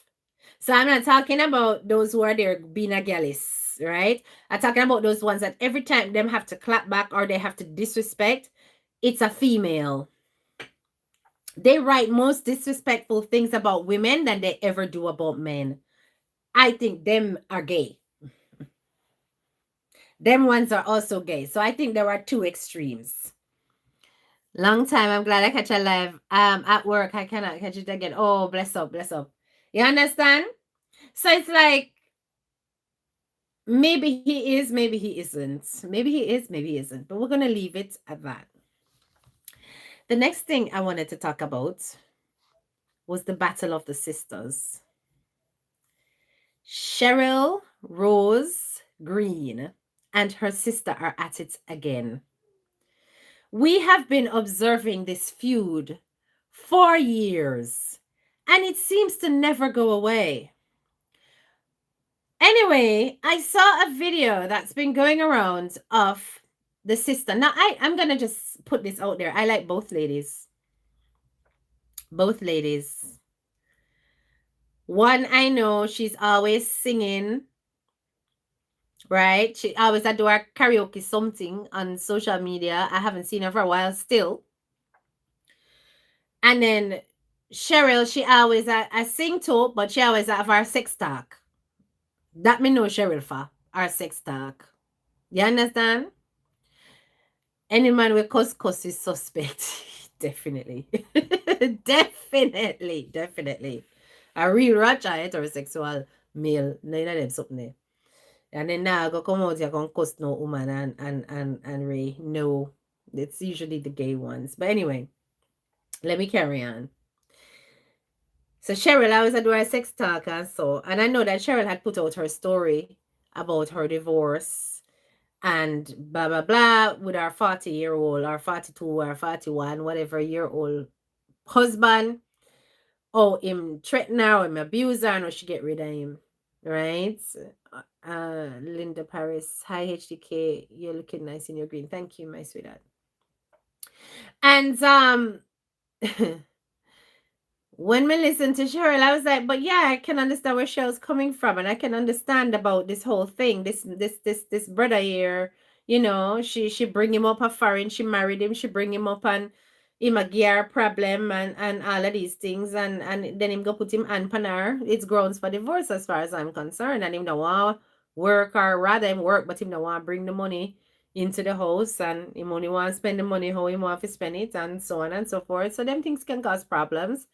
Speaker 1: So I'm not talking about those who are there being a gallus. right? I'm talking about those ones that every time them have to clap back or they have to disrespect, it's a female. They write most disrespectful things about women than they ever do about men. I think them are gay. Them ones are also gay. So I think there are two extremes. Long time. I'm glad I catch a live. At work, I cannot catch it again. Oh, bless up, bless up. You understand? So it's like maybe he is, maybe he isn't. Maybe he is, maybe he isn't. But we're gonna leave it at that. The next thing I wanted to talk about was the Battle of the Sisters. Cheryl Rose Green and her sister are at it again. We have been observing this feud for years, and it seems to never go away. Anyway, I saw a video that's been going around of the sister. Now, I'm going to just put this out there. I like both ladies. Both ladies. One, I know she's always singing, right? She always do a karaoke something on social media. I haven't seen her for a while still. And then Cheryl, she always I sing too, but she always have her sex talk. That me know Cheryl for our sex talk. You understand? Any man with cuss is suspect. Definitely. Definitely. A real ratchet heterosexual male, none of them something there. And then now go come out here and cuss no woman and Ray. No. It's usually the gay ones. But anyway, let me carry on. So Cheryl, I was doing a sex talk and so, and I know that Cheryl had put out her story about her divorce and blah blah blah with our 40-year-old or 42 or 41 whatever year old husband. Oh, him threaten her or him abuse her and she get rid of him, right? Linda Paris, hi HDK, you're looking nice in your green. Thank you, my sweetheart. And when we listened to Cheryl, I was like, but yeah, I can understand where Cheryl's coming from, and I can understand about this whole thing. This brother here, you know, she bring him up a foreign, she married him, she bring him up and him a gear problem and all of these things, and then him go put him on her. It's grounds for divorce as far as I'm concerned, and him don't want work or rather him work, but him don't want bring the money into the house, and him only want to spend the money how he want to spend it, and so on and so forth. So them things can cause problems.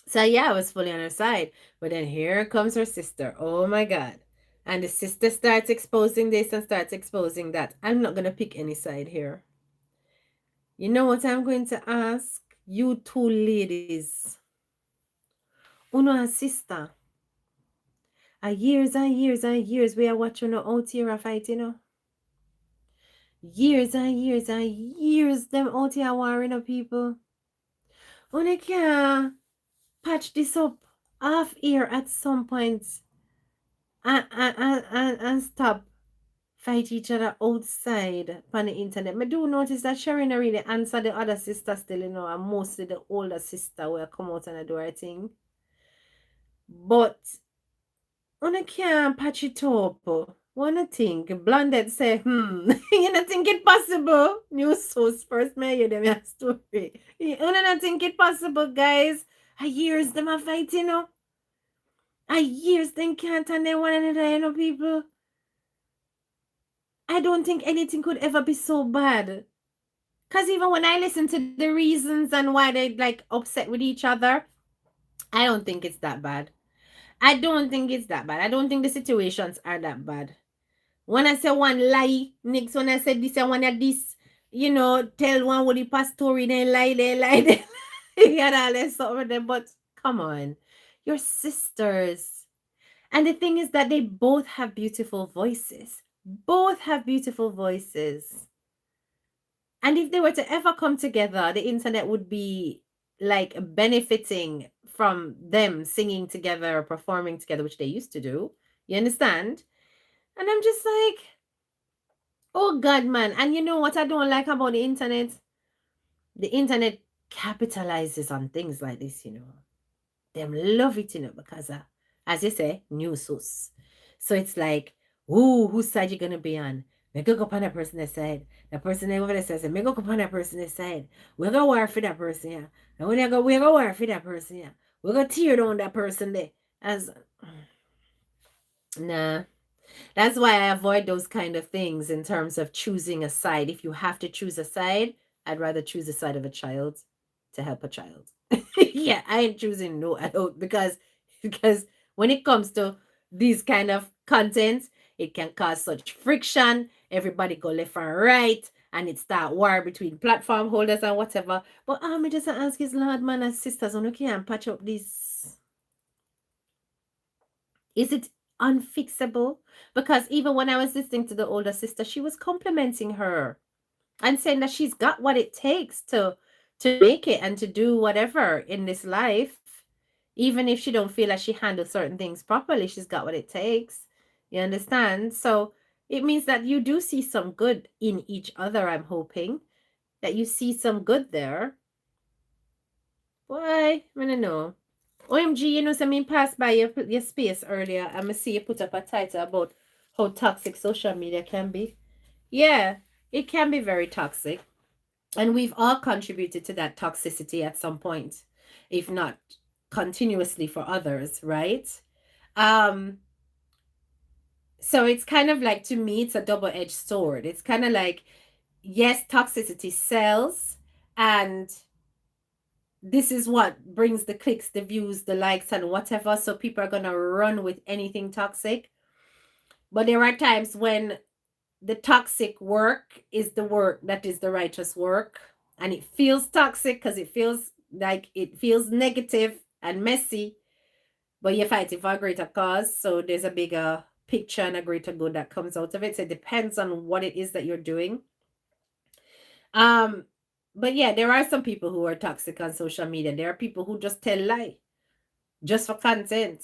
Speaker 1: So yeah, I was fully on her side. But then here comes her sister. Oh my God. And the sister starts exposing this and starts exposing that. I'm not going to pick any side here. You know what I'm going to ask? You two ladies. Uno and sister. A years and years and years we are watching out here a fight, you know. Years and years and years them out here warring of people. Uno can't patch this up off here at some point and stop fight each other outside on the internet. I do notice that Sharina really answer the other sister still, you know, and mostly the older sister will come out and do her thing. But I can't patch it up. Wanna think? Blonded say, you not think it possible? News source first may hear them a story. You not think it possible, guys? A years them a fight, you know? A years them can't and they one another, you know, people. I don't think anything could ever be so bad. Because even when I listen to the reasons and why they like upset with each other, I don't think it's that bad. I don't think it's that bad. I don't think the situations are that bad. When I say one lie, next when I say this and one of this, you know, tell one what the past story, they lie. You got all that stuff with them. But come on, you're sisters. And the thing is that they both have beautiful voices. Both have beautiful voices. And if they were to ever come together, the internet would be like benefiting from them singing together, performing together, which they used to do. You understand? And I'm just like, oh God, man. And you know what I don't like about the internet? The internet capitalizes on things like this, you know. Them love it, you know, because, as you say, news source. So it's like, Ooh, whose side you gonna be on? Me go up on that person's side. That person over there says, me go up on that person's side. We gonna war for that person, yeah. And we gonna war for that person, yeah. We gonna tear down that person there. As nah. That's why I avoid those kind of things in terms of choosing a side. If you have to choose a side, I'd rather choose the side of a child to help a child. Yeah, I ain't choosing no adult because when it comes to these kind of content, it can cause such friction. Everybody go left and right, and it start war between platform holders and whatever. But me just ask his Lord man and sisters, on okay and patch up this. Is it unfixable? Because even when I was listening to the older sister, she was complimenting her and saying that she's got what it takes to make it and to do whatever in this life. Even if she don't feel like she handles certain things properly, she's got what it takes. You understand? So it means that you do see some good in each other, I'm hoping. That you see some good there. Why? I don't know. OMG, you know, so me pass by your space earlier and I see you put up a title about how toxic social media can be. Yeah, it can be very toxic. And we've all contributed to that toxicity at some point, if not continuously for others, right? Um, so it's kind of like, to me, it's a double-edged sword. It's kind of like, yes, toxicity sells, and this is what brings the clicks, the views, the likes, and whatever. So people are gonna run with anything toxic. But there are times when the toxic work is the work that is the righteous work, and it feels toxic because it feels negative and messy, but you're fighting for a greater cause. So there's a bigger picture and a greater good that comes out of it. So it depends on what it is that you're doing. Um, but yeah, there are some people who are toxic on social media. There are people who just tell lie just for content.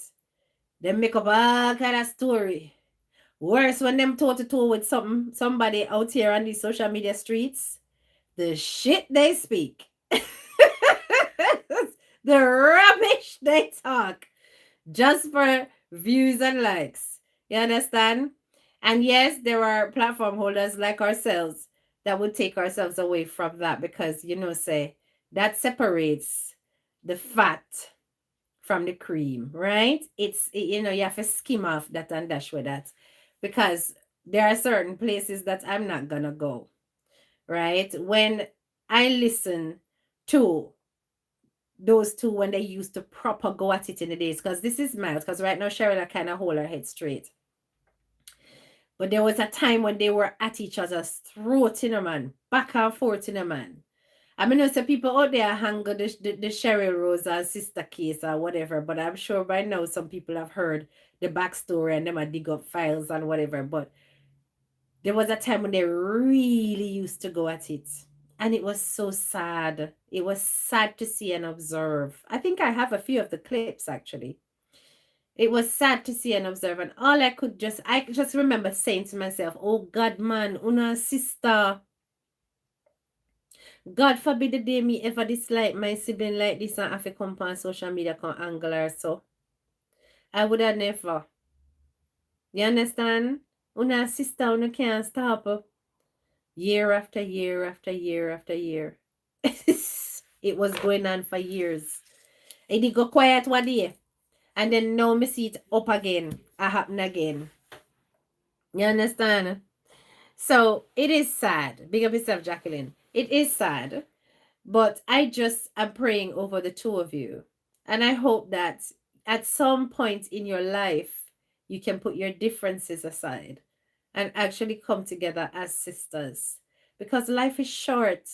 Speaker 1: They make up all kind of story. Worse when them toe to toe with somebody out here on these social media streets. The shit they speak. The rubbish they talk. Just for views and likes. You understand? And yes, there are platform holders like ourselves that would take ourselves away from that because, say, that separates the fat from the cream, right? You have to skim off that and dash with that because there are certain places that I'm not gonna go, right? When I listen to those two when they used to proper go at it in the days, because this is mild, because right now Cheryl kind of hold her head straight. But there was a time when they were at each other's throat, man, back and forth, man. I mean, there's some people out there hang the Cheryl Rosa sister case or whatever, but I'm sure by now some people have heard the backstory and them a dig up files and whatever. But there was a time when they really used to go at it. And it was so sad. It was sad to see and observe. I think I have a few of the clips actually. It was sad to see and observe. And I just remember saying to myself, oh God, man, una sister. God forbid the day me ever dislike my sibling like this and have to come on social media come angle her so. I would have never. You understand? Una sister, una can't stop. Year after year after year after year. It was going on for years. It did go quiet one day. And then now me see it up again. It happen again. You understand? So it is sad. Big up yourself, Jacqueline. It is sad. But I just am praying over the two of you. And I hope that at some point in your life, you can put your differences aside and actually come together as sisters. Because life is short.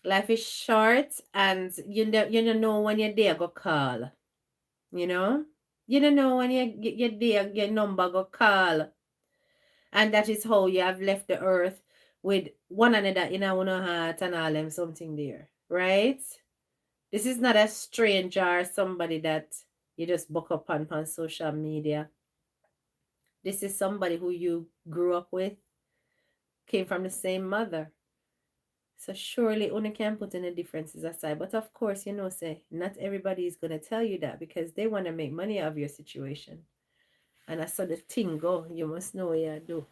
Speaker 1: Life is short, and you don't know when your day go call. You know? You don't know when your day, your number go call. And that is how you have left the earth with one another in our heart and all them something there. Right? This is not a stranger or somebody that you just book up on social media. This is somebody who you grew up with, came from the same mother. So surely Una can put any differences aside. But of course, say, not everybody is going to tell you that because they want to make money out of your situation. And I saw the thing go. You must know what you do.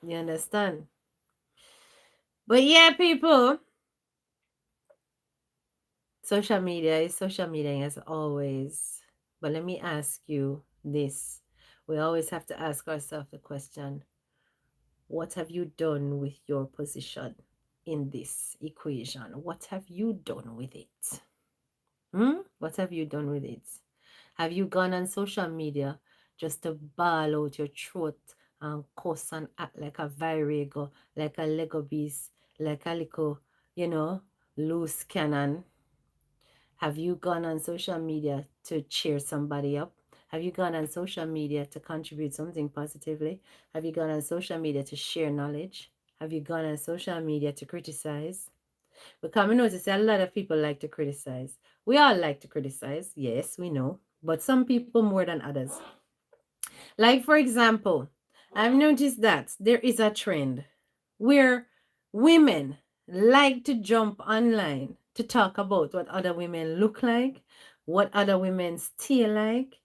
Speaker 1: You understand? But yeah, people, social media is social media as always. But let me ask you this. We always have to ask ourselves the question, what have you done with your position in this equation? What have you done with it? What have you done with it? Have you gone on social media just to bawl out your throat and cuss and act like a virago, like a Lego beast, like a little, loose cannon? Have you gone on social media to cheer somebody up? Have you gone on social media to contribute something positively? Have you gone on social media to share knowledge? Have you gone on social media to criticize? Because we notice a lot of people like to criticize. We all like to criticize, yes, we know, but some people more than others. Like, for example, I've noticed that there is a trend where women like to jump online to talk about what other women look like, what other women stay like,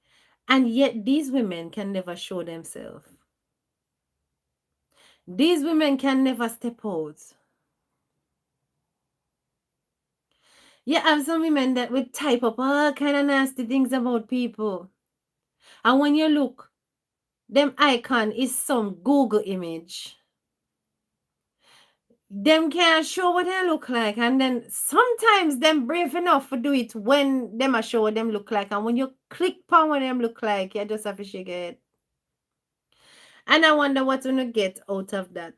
Speaker 1: and yet these women can never show themselves. These women can never step out. You have some women that would type up all kind of nasty things about people. And when you look, them icon is some Google image. Them can't show what they look like. And then sometimes them brave enough to do it when them a show what them look like. And when you click on what them look like, you just have to shake your head. And I wonder what you gonna get out of that.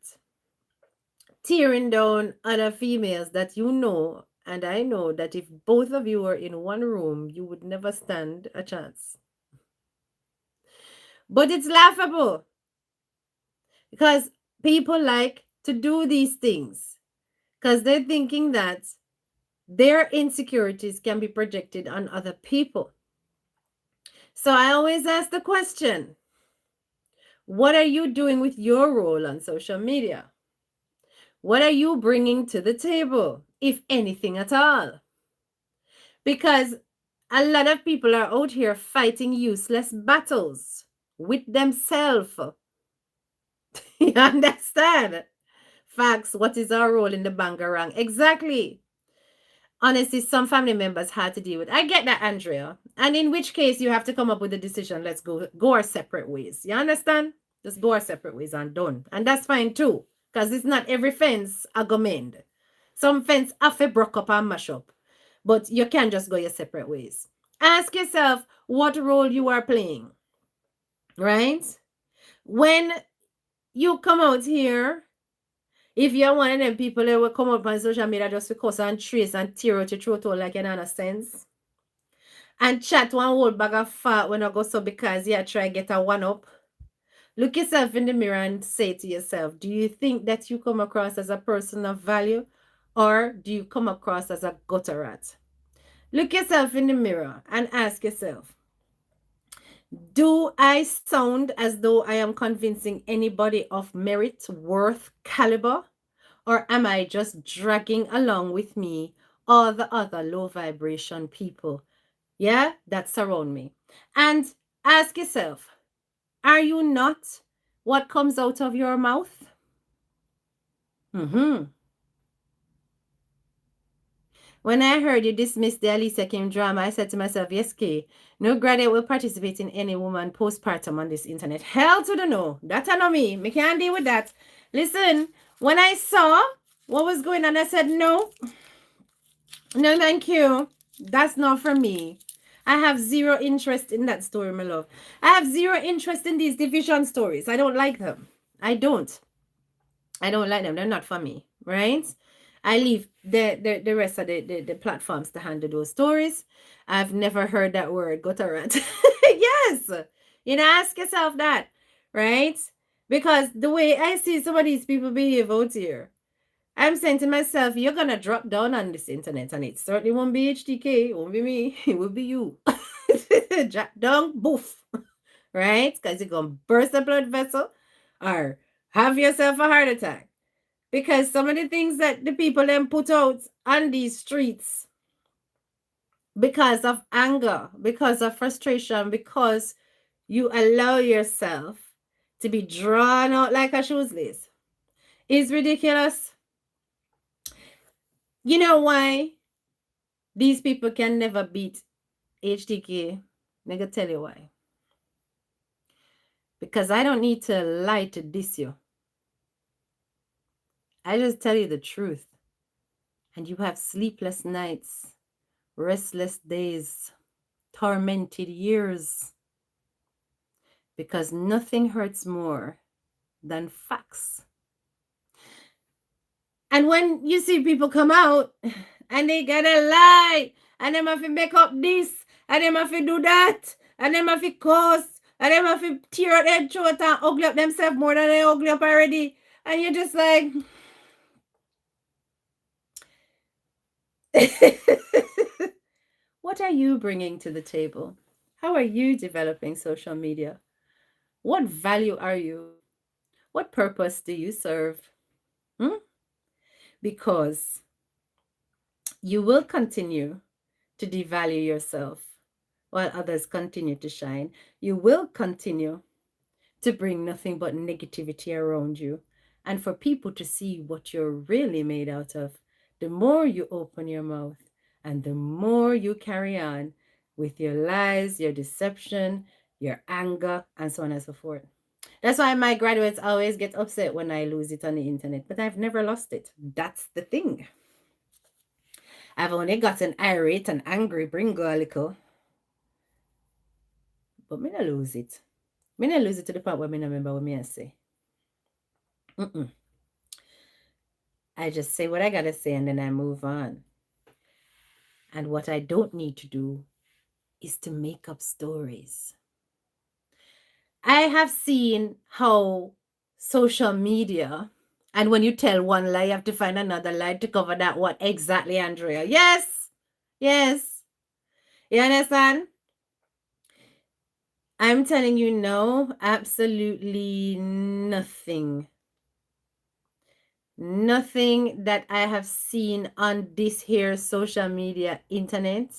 Speaker 1: Tearing down other females that you know, and I know that if both of you were in one room, you would never stand a chance. But it's laughable because people like to do these things because they're thinking that their insecurities can be projected on other people. So I always ask the question, what are you doing with your role on social media? What are you bringing to the table, if anything at all? Because a lot of people are out here fighting useless battles with themselves. You understand? Facts, what is our role in the bangarang? Exactly. Honestly, some family members had to deal with. I get that, Andrea. And in which case you have to come up with a decision. Let's go our separate ways. You understand? Just go our separate ways and done. And that's fine too. Because it's not every fence I go mend. Some fence have to broke up and mash up. But you can't just go your separate ways. Ask yourself what role you are playing. Right? When you come out here, if you're one of them people that will come up on social media just because and trace and tear out your throat out like you don't sense, and chat one whole bag of fat when I go so because you try to get a one up, look yourself in the mirror and say to yourself, do you think that you come across as a person of value or do you come across as a gutter rat? Look yourself in the mirror and ask yourself, do I sound as though I am convincing anybody of merit, worth, caliber? Or am I just dragging along with me all the other low vibration people, yeah, that surround me? And ask yourself, are you not what comes out of your mouth? When I heard you dismiss the Alicia Kim drama, I said to myself, yes, Kay, no graduate will participate in any woman postpartum on this internet. Hell to the no. That I know me. Me can't deal with that. Listen, when I saw what was going on, I said, no, thank you. That's not for me. I have zero interest in that story, my love. I have zero interest in these division stories. I don't like them. I don't like them. They're not for me, right? I leave the rest of the platforms to handle those stories. I've never heard that word, gutterant. Yes. Ask yourself that, right? Because the way I see some of these people behave out here, I'm saying to myself, you're going to drop down on this internet and it certainly won't be HTK. It won't be me. It will be you. Drop down, boof. Right? Because you're going to burst a blood vessel or have yourself a heart attack. Because some of the things that the people then put out on these streets because of anger, because of frustration, because you allow yourself to be drawn out like a shoes lace. It's ridiculous. You know why these people can never beat HTK? I'm gonna tell you why. Because I don't need to lie to diss you. I just tell you the truth. And you have sleepless nights, restless days, tormented years. Because nothing hurts more than facts. And when you see people come out and they gotta lie, and them have to make up this, and them have to do that, and them have to curse, and them have to tear out their throat and ugly up themselves more than they ugly up already. And you're just like, what are you bringing to the table? How are you developing social media? What value are you? What purpose do you serve? Because you will continue to devalue yourself while others continue to shine. You will continue to bring nothing but negativity around you. And for people to see what you're really made out of, the more you open your mouth and the more you carry on with your lies, your deception, your anger, and so on and so forth. That's why my graduates always get upset when I lose it on the internet, but I've never lost it. That's the thing. I've only gotten irate and angry, bring go a little, but me not lose it. Me not lose it to the point where me not remember what me I say. I just say what I gotta say and then I move on. And what I don't need to do is to make up stories. I have seen how social media, and when you tell one lie, you have to find another lie to cover that. What exactly, Andrea? Yes. Yes. You understand? I'm telling you, no, absolutely nothing. Nothing that I have seen on this here social media internet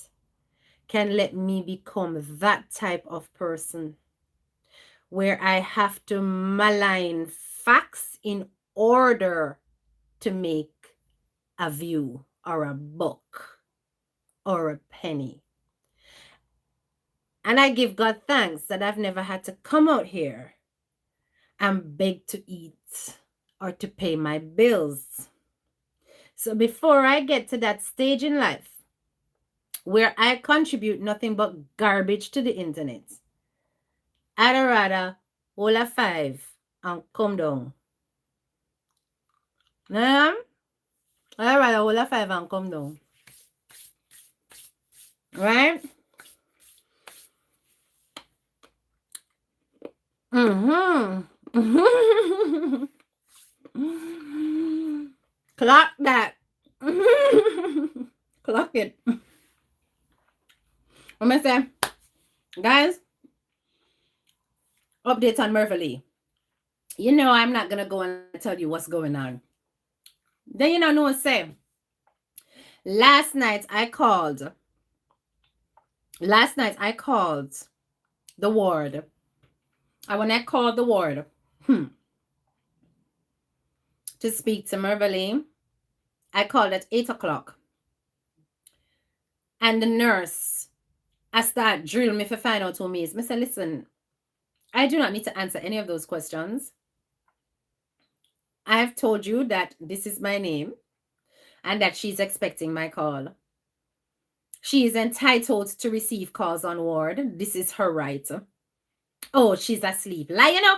Speaker 1: can let me become that type of person where I have to malign facts in order to make a view or a buck or a penny. And I give God thanks that I've never had to come out here and beg to eat or to pay my bills. So before I get to that stage in life where I contribute nothing but garbage to the internet, I'd rather hold a 5 and come down. I'd rather hold a 5 and come down. Right? Clock that. Clock it. I'm gonna say, guys, update on Mervily. You know I'm not gonna go and tell you what's going on. Then you know what say. Last night I called the ward. And when I called the ward to speak to Mervily, I called at 8 o'clock. And the nurse, I start drilling me to find out who me is. I said, listen, I do not need to answer any of those questions. I've told you that this is my name and that she's expecting my call. She is entitled to receive calls on ward. This is her right. Oh, she's asleep. Lie, you know.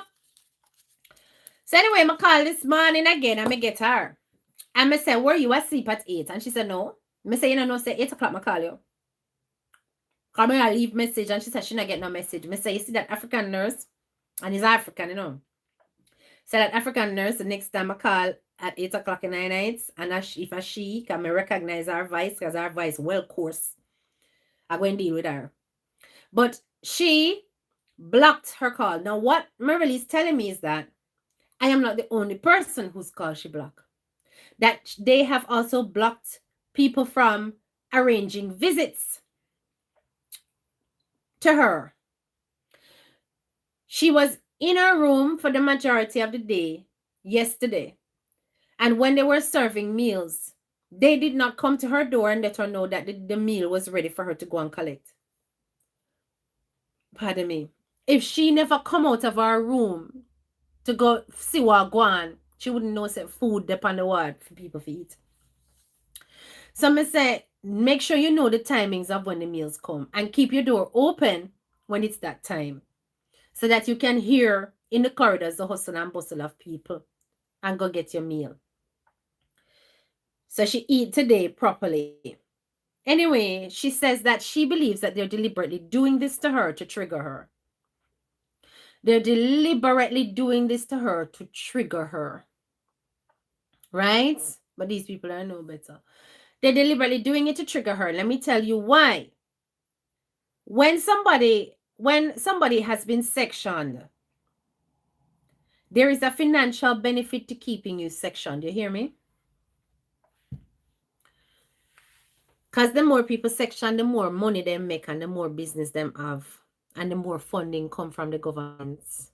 Speaker 1: So anyway, I call this morning again and I get her. And I say, were you asleep at 8? And she said, no. I say, you know, say 8 o'clock I call you. Come here, I leave message. And she said, she not get no message. I say, you see that African nurse? And he's African, you know. So that African nurse, the next time I call at 8 o'clock in the night, and if a she, can I recognize her voice, because her voice well coarse, I go and deal with her. But she blocked her call. Now, what Merville is telling me is that I am not the only person whose call she blocked. That they have also blocked people from arranging visits to her. She was in her room for the majority of the day yesterday. And when they were serving meals, they did not come to her door and let her know that the meal was ready for her to go and collect. Pardon me. If she never come out of her room to go see what go on, she wouldn't know say food upon the ward for people to eat. So I say, make sure you know the timings of when the meals come and keep your door open when it's that time, so that you can hear in the corridors the hustle and bustle of people and go get your meal. So she eat today properly. Anyway, she says that she believes that they're deliberately doing this to her to trigger her. They're deliberately doing this to her to trigger her. Right? But these people are no better. They're deliberately doing it to trigger her. Let me tell you why. When somebody has been sectioned, there is a financial benefit to keeping you sectioned. You hear me? Because the more people section, the more money they make and the more business them have and the more funding come from the governments.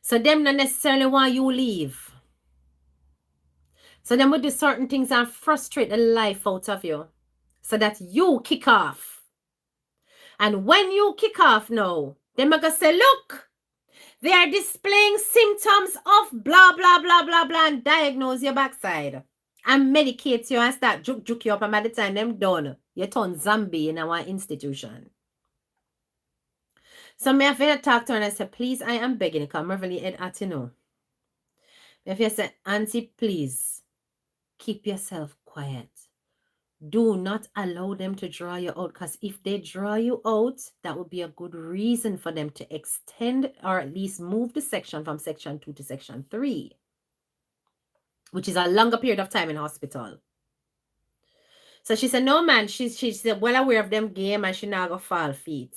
Speaker 1: So them not necessarily want you leave. So them would do certain things and frustrate the life out of you so that you kick off. And when you kick off now, them are going to say, look, they are displaying symptoms of blah, blah, blah, blah, blah, and diagnose your backside. And medicate you and start juke you up, and by the time them done, you turn zombie in our institution. So me have to talk to her and I say, please, I am begging you, come really head at you know. If you say, auntie, please, keep yourself quiet. Do not allow them to draw you out, because if they draw you out, that would be a good reason for them to extend or at least move the section from section 2 to section 3, which is a longer period of time in hospital. So she said, no, man, she's well aware of them game and she not gonna fall feet.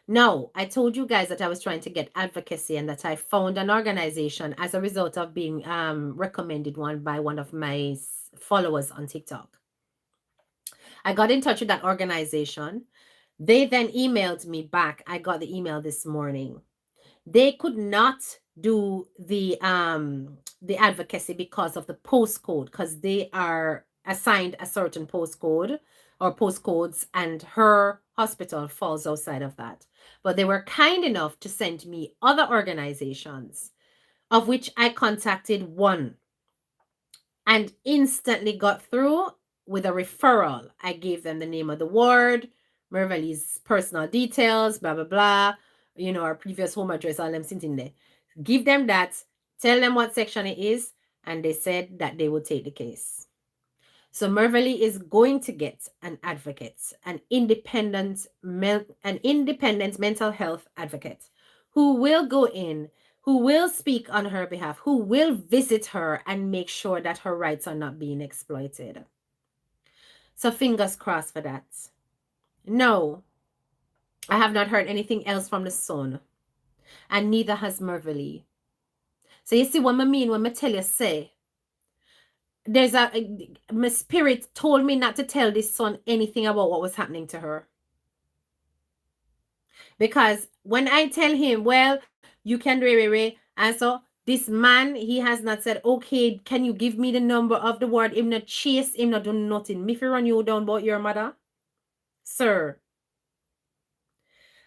Speaker 1: Now, I told you guys that I was trying to get advocacy and that I found an organization as a result of being recommended one by one of my followers on TikTok. I got in touch with that organization. They then emailed me back. I got the email this morning. They could not do the advocacy because of the postcode, because they are assigned a certain postcode or postcodes, and her hospital falls outside of that. But they were kind enough to send me other organizations, of which I contacted one and instantly got through with a referral. I gave them the name of the ward, Mervale's personal details, blah, blah, blah, you know, our previous home address, all them sitting there. Give them that, tell them what section it is, and they said that they would take the case. So Mervale is going to get an advocate, an independent mental health advocate who will go in, who will speak on her behalf, who will visit her and make sure that her rights are not being exploited. So fingers crossed for that. No, I have not heard anything else from the son, and neither has Mervale. So you see what I mean when I tell you, say, there's my spirit told me not to tell this son anything about what was happening to her. Because when I tell him, well, you can and so this man, he has not said, okay, can you give me the number of the ward? Him not chase, him not do nothing. Me fi run you down about your mother, sir.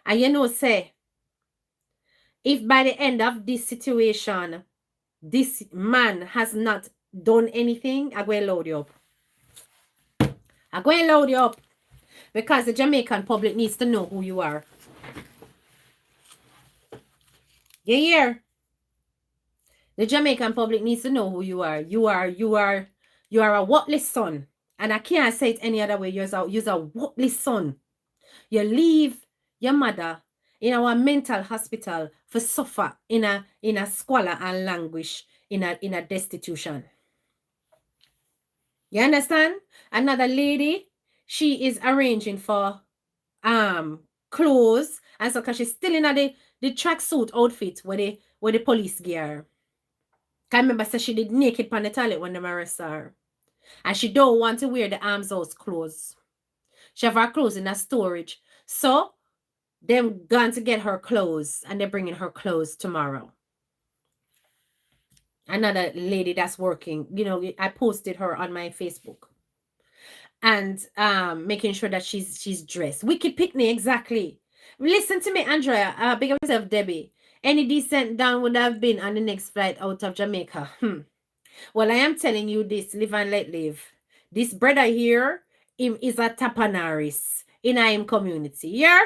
Speaker 1: And you know, say, if by the end of this situation, this man has not done anything, I'm going to load you up. I'm going to load you up. Because the Jamaican public needs to know who you are. You hear? The Jamaican public needs to know who you are. You are a worthless son. And I can't say it any other way. You're a worthless son. You leave your mother in our mental hospital for suffer in a squalor and languish, in a destitution. You understand? Another lady, she is arranging for clothes, and so because she's still in the tracksuit outfit where the police gear. I remember say she did naked on the toilet when they arrested her. And she don't want to wear the arms out clothes. She have her clothes in a storage. So Them gone to get her clothes, and they're bringing her clothes tomorrow. Another lady that's working, I posted her on my Facebook, and making sure that she's dressed. Wicked picnic, exactly. Listen to me, Andrea. Big up yourself, Debbie. Any decent down would have been on the next flight out of Jamaica. Well, I am telling you this, live and let live. This brother here, him is a tapanaris in our community. Yeah?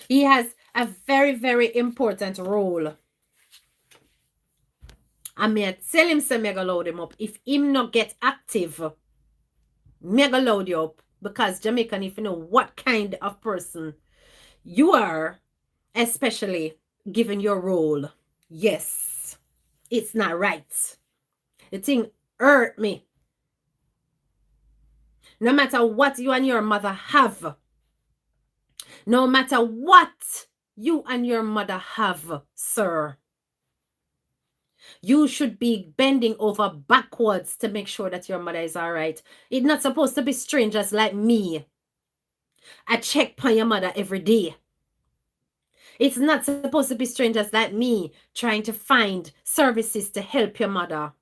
Speaker 1: He has a very, very important role. I may tell him say me go load him up. If him not get active, me go load you up. Because Jamaican, if you know what kind of person you are, especially given your role, yes, it's not right. The thing hurt me. No matter what you and your mother have, no matter what you and your mother have, sir, you should be bending over backwards to make sure that your mother is all right. It's not supposed to be strangers like me. I check on your mother every day. It's not supposed to be strangers like me trying to find services to help your mother.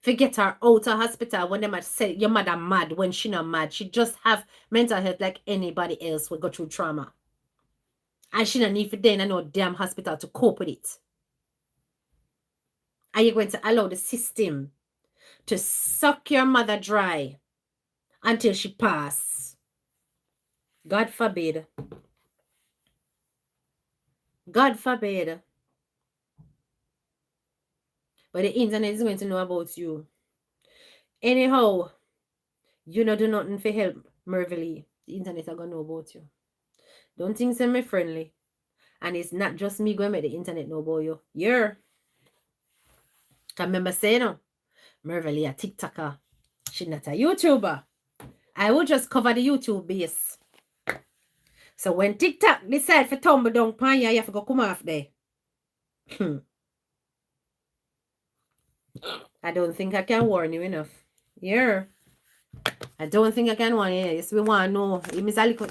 Speaker 1: Forget her out of hospital when they might say your mother mad when she not mad. She just have mental health like anybody else will go through trauma. And she don't need for then no damn hospital to cope with it. Are you going to allow the system to suck your mother dry until she pass? God forbid. God forbid. But the internet is going to know about you. Anyhow, you not do nothing for help Mervily. The internet are going to know about you. Don't think send me friendly. And it's not just me going to make the internet know about you. Yeah. I remember saying, Mervily a TikToker. She's not a YouTuber. I will just cover the YouTube base. So when TikTok decide for tumble down pan you have to go come off there. I don't think I can warn you enough. Yeah. I don't think I can warn you. Yes, we want to know.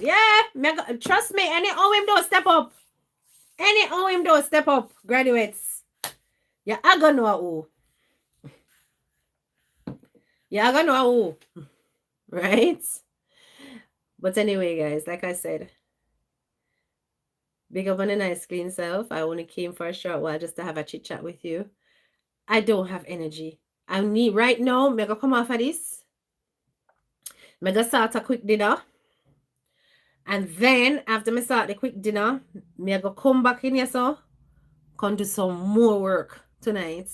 Speaker 1: Yeah, trust me, any OM don't step up. Any OM don't step up, graduates. Yeah, I gonna know who. Yeah, I gonna know who. Right? But anyway, guys, like I said, big up on a nice clean self. I only came for a short while just to have a chit chat with you. I don't have energy. I need right now, I'm gonna come off of this. I'm gonna start a quick dinner. And then after I start the quick dinner, I'm gonna come back in here so come do some more work tonight.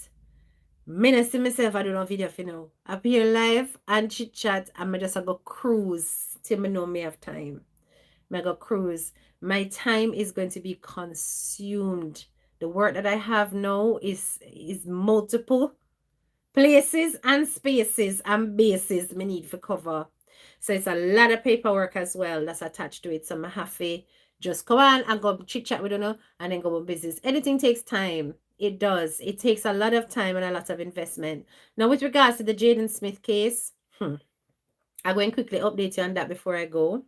Speaker 1: I see myself I do no video for now. Appear live and chit chat and I just go cruise till I know me have time. I go cruise. My time is going to be consumed. The work that I have now is multiple places and spaces and bases me need for cover. So it's a lot of paperwork as well that's attached to it. So I have to just come on and go chit chat with you and then go on business. Anything takes time. It does. It takes a lot of time and a lot of investment. Now, with regards to the Jaden Smith case, I'm going to quickly update you on that before I go.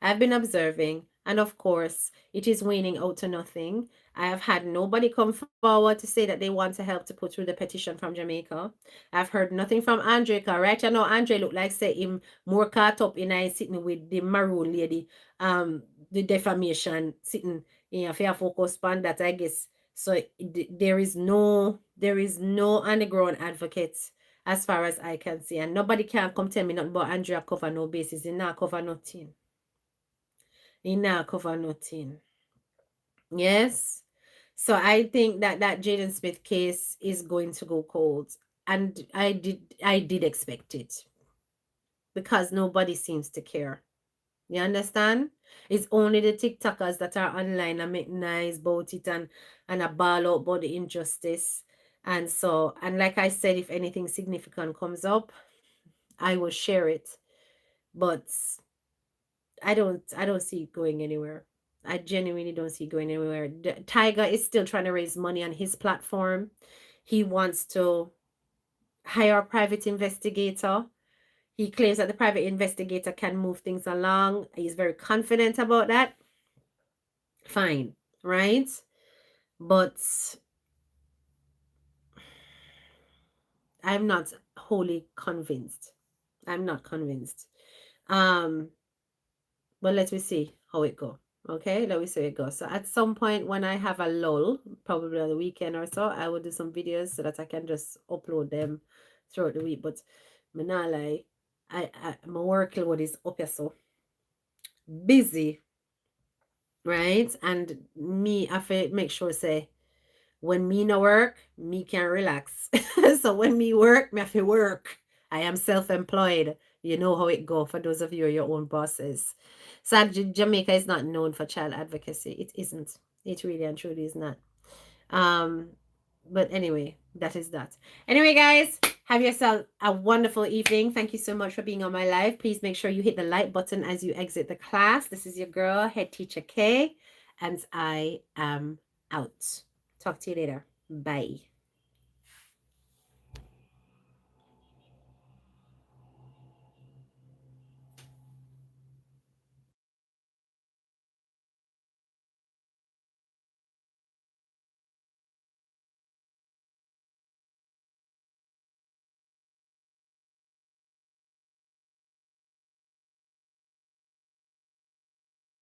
Speaker 1: I've been observing, and of course, it is waning out to nothing. I have had nobody come forward to say that they want to help to put through the petition from Jamaica. I've heard nothing from Andre, because right now Andre look like say him more caught up in I sitting with the maroon lady, the defamation sitting, fair focus on that, I guess. So there is no underground advocate as far as I can see, and nobody can come tell me nothing about Andrea cover no basis. He not cover nothing. He not cover nothing. Yes. So I think that Jaden Smith case is going to go cold. And I did expect it. Because nobody seems to care. You understand? It's only the TikTokers that are online and make nice about it and a ball out about the injustice. And so, and like I said, if anything significant comes up, I will share it. But I don't see it going anywhere. I genuinely don't see it going anywhere. Tiger is still trying to raise money on his platform. He wants to hire a private investigator. He claims that the private investigator can move things along. He's very confident about that. Fine, right? But I'm not wholly convinced. I'm not convinced. But let me see how it go. Okay, let me see how it goes. So at some point when I have a lull, probably on the weekend or so, I will do some videos so that I can just upload them throughout the week. But me not lie, my workload is up here so busy, right? And me, I have to make sure say when me no work, me can relax. So when me work, me have to work. I am self-employed. You know how it go for those of you who are your own bosses. So Jamaica is not known for child advocacy. It isn't. It really and truly is not. Um, but anyway, that is that. Anyway, guys, have yourself a wonderful evening. Thank you so much for being on my live. Please make sure you hit the like button as you exit the class. This is your girl, Head Teacher K, and I am out. Talk to you later. Bye.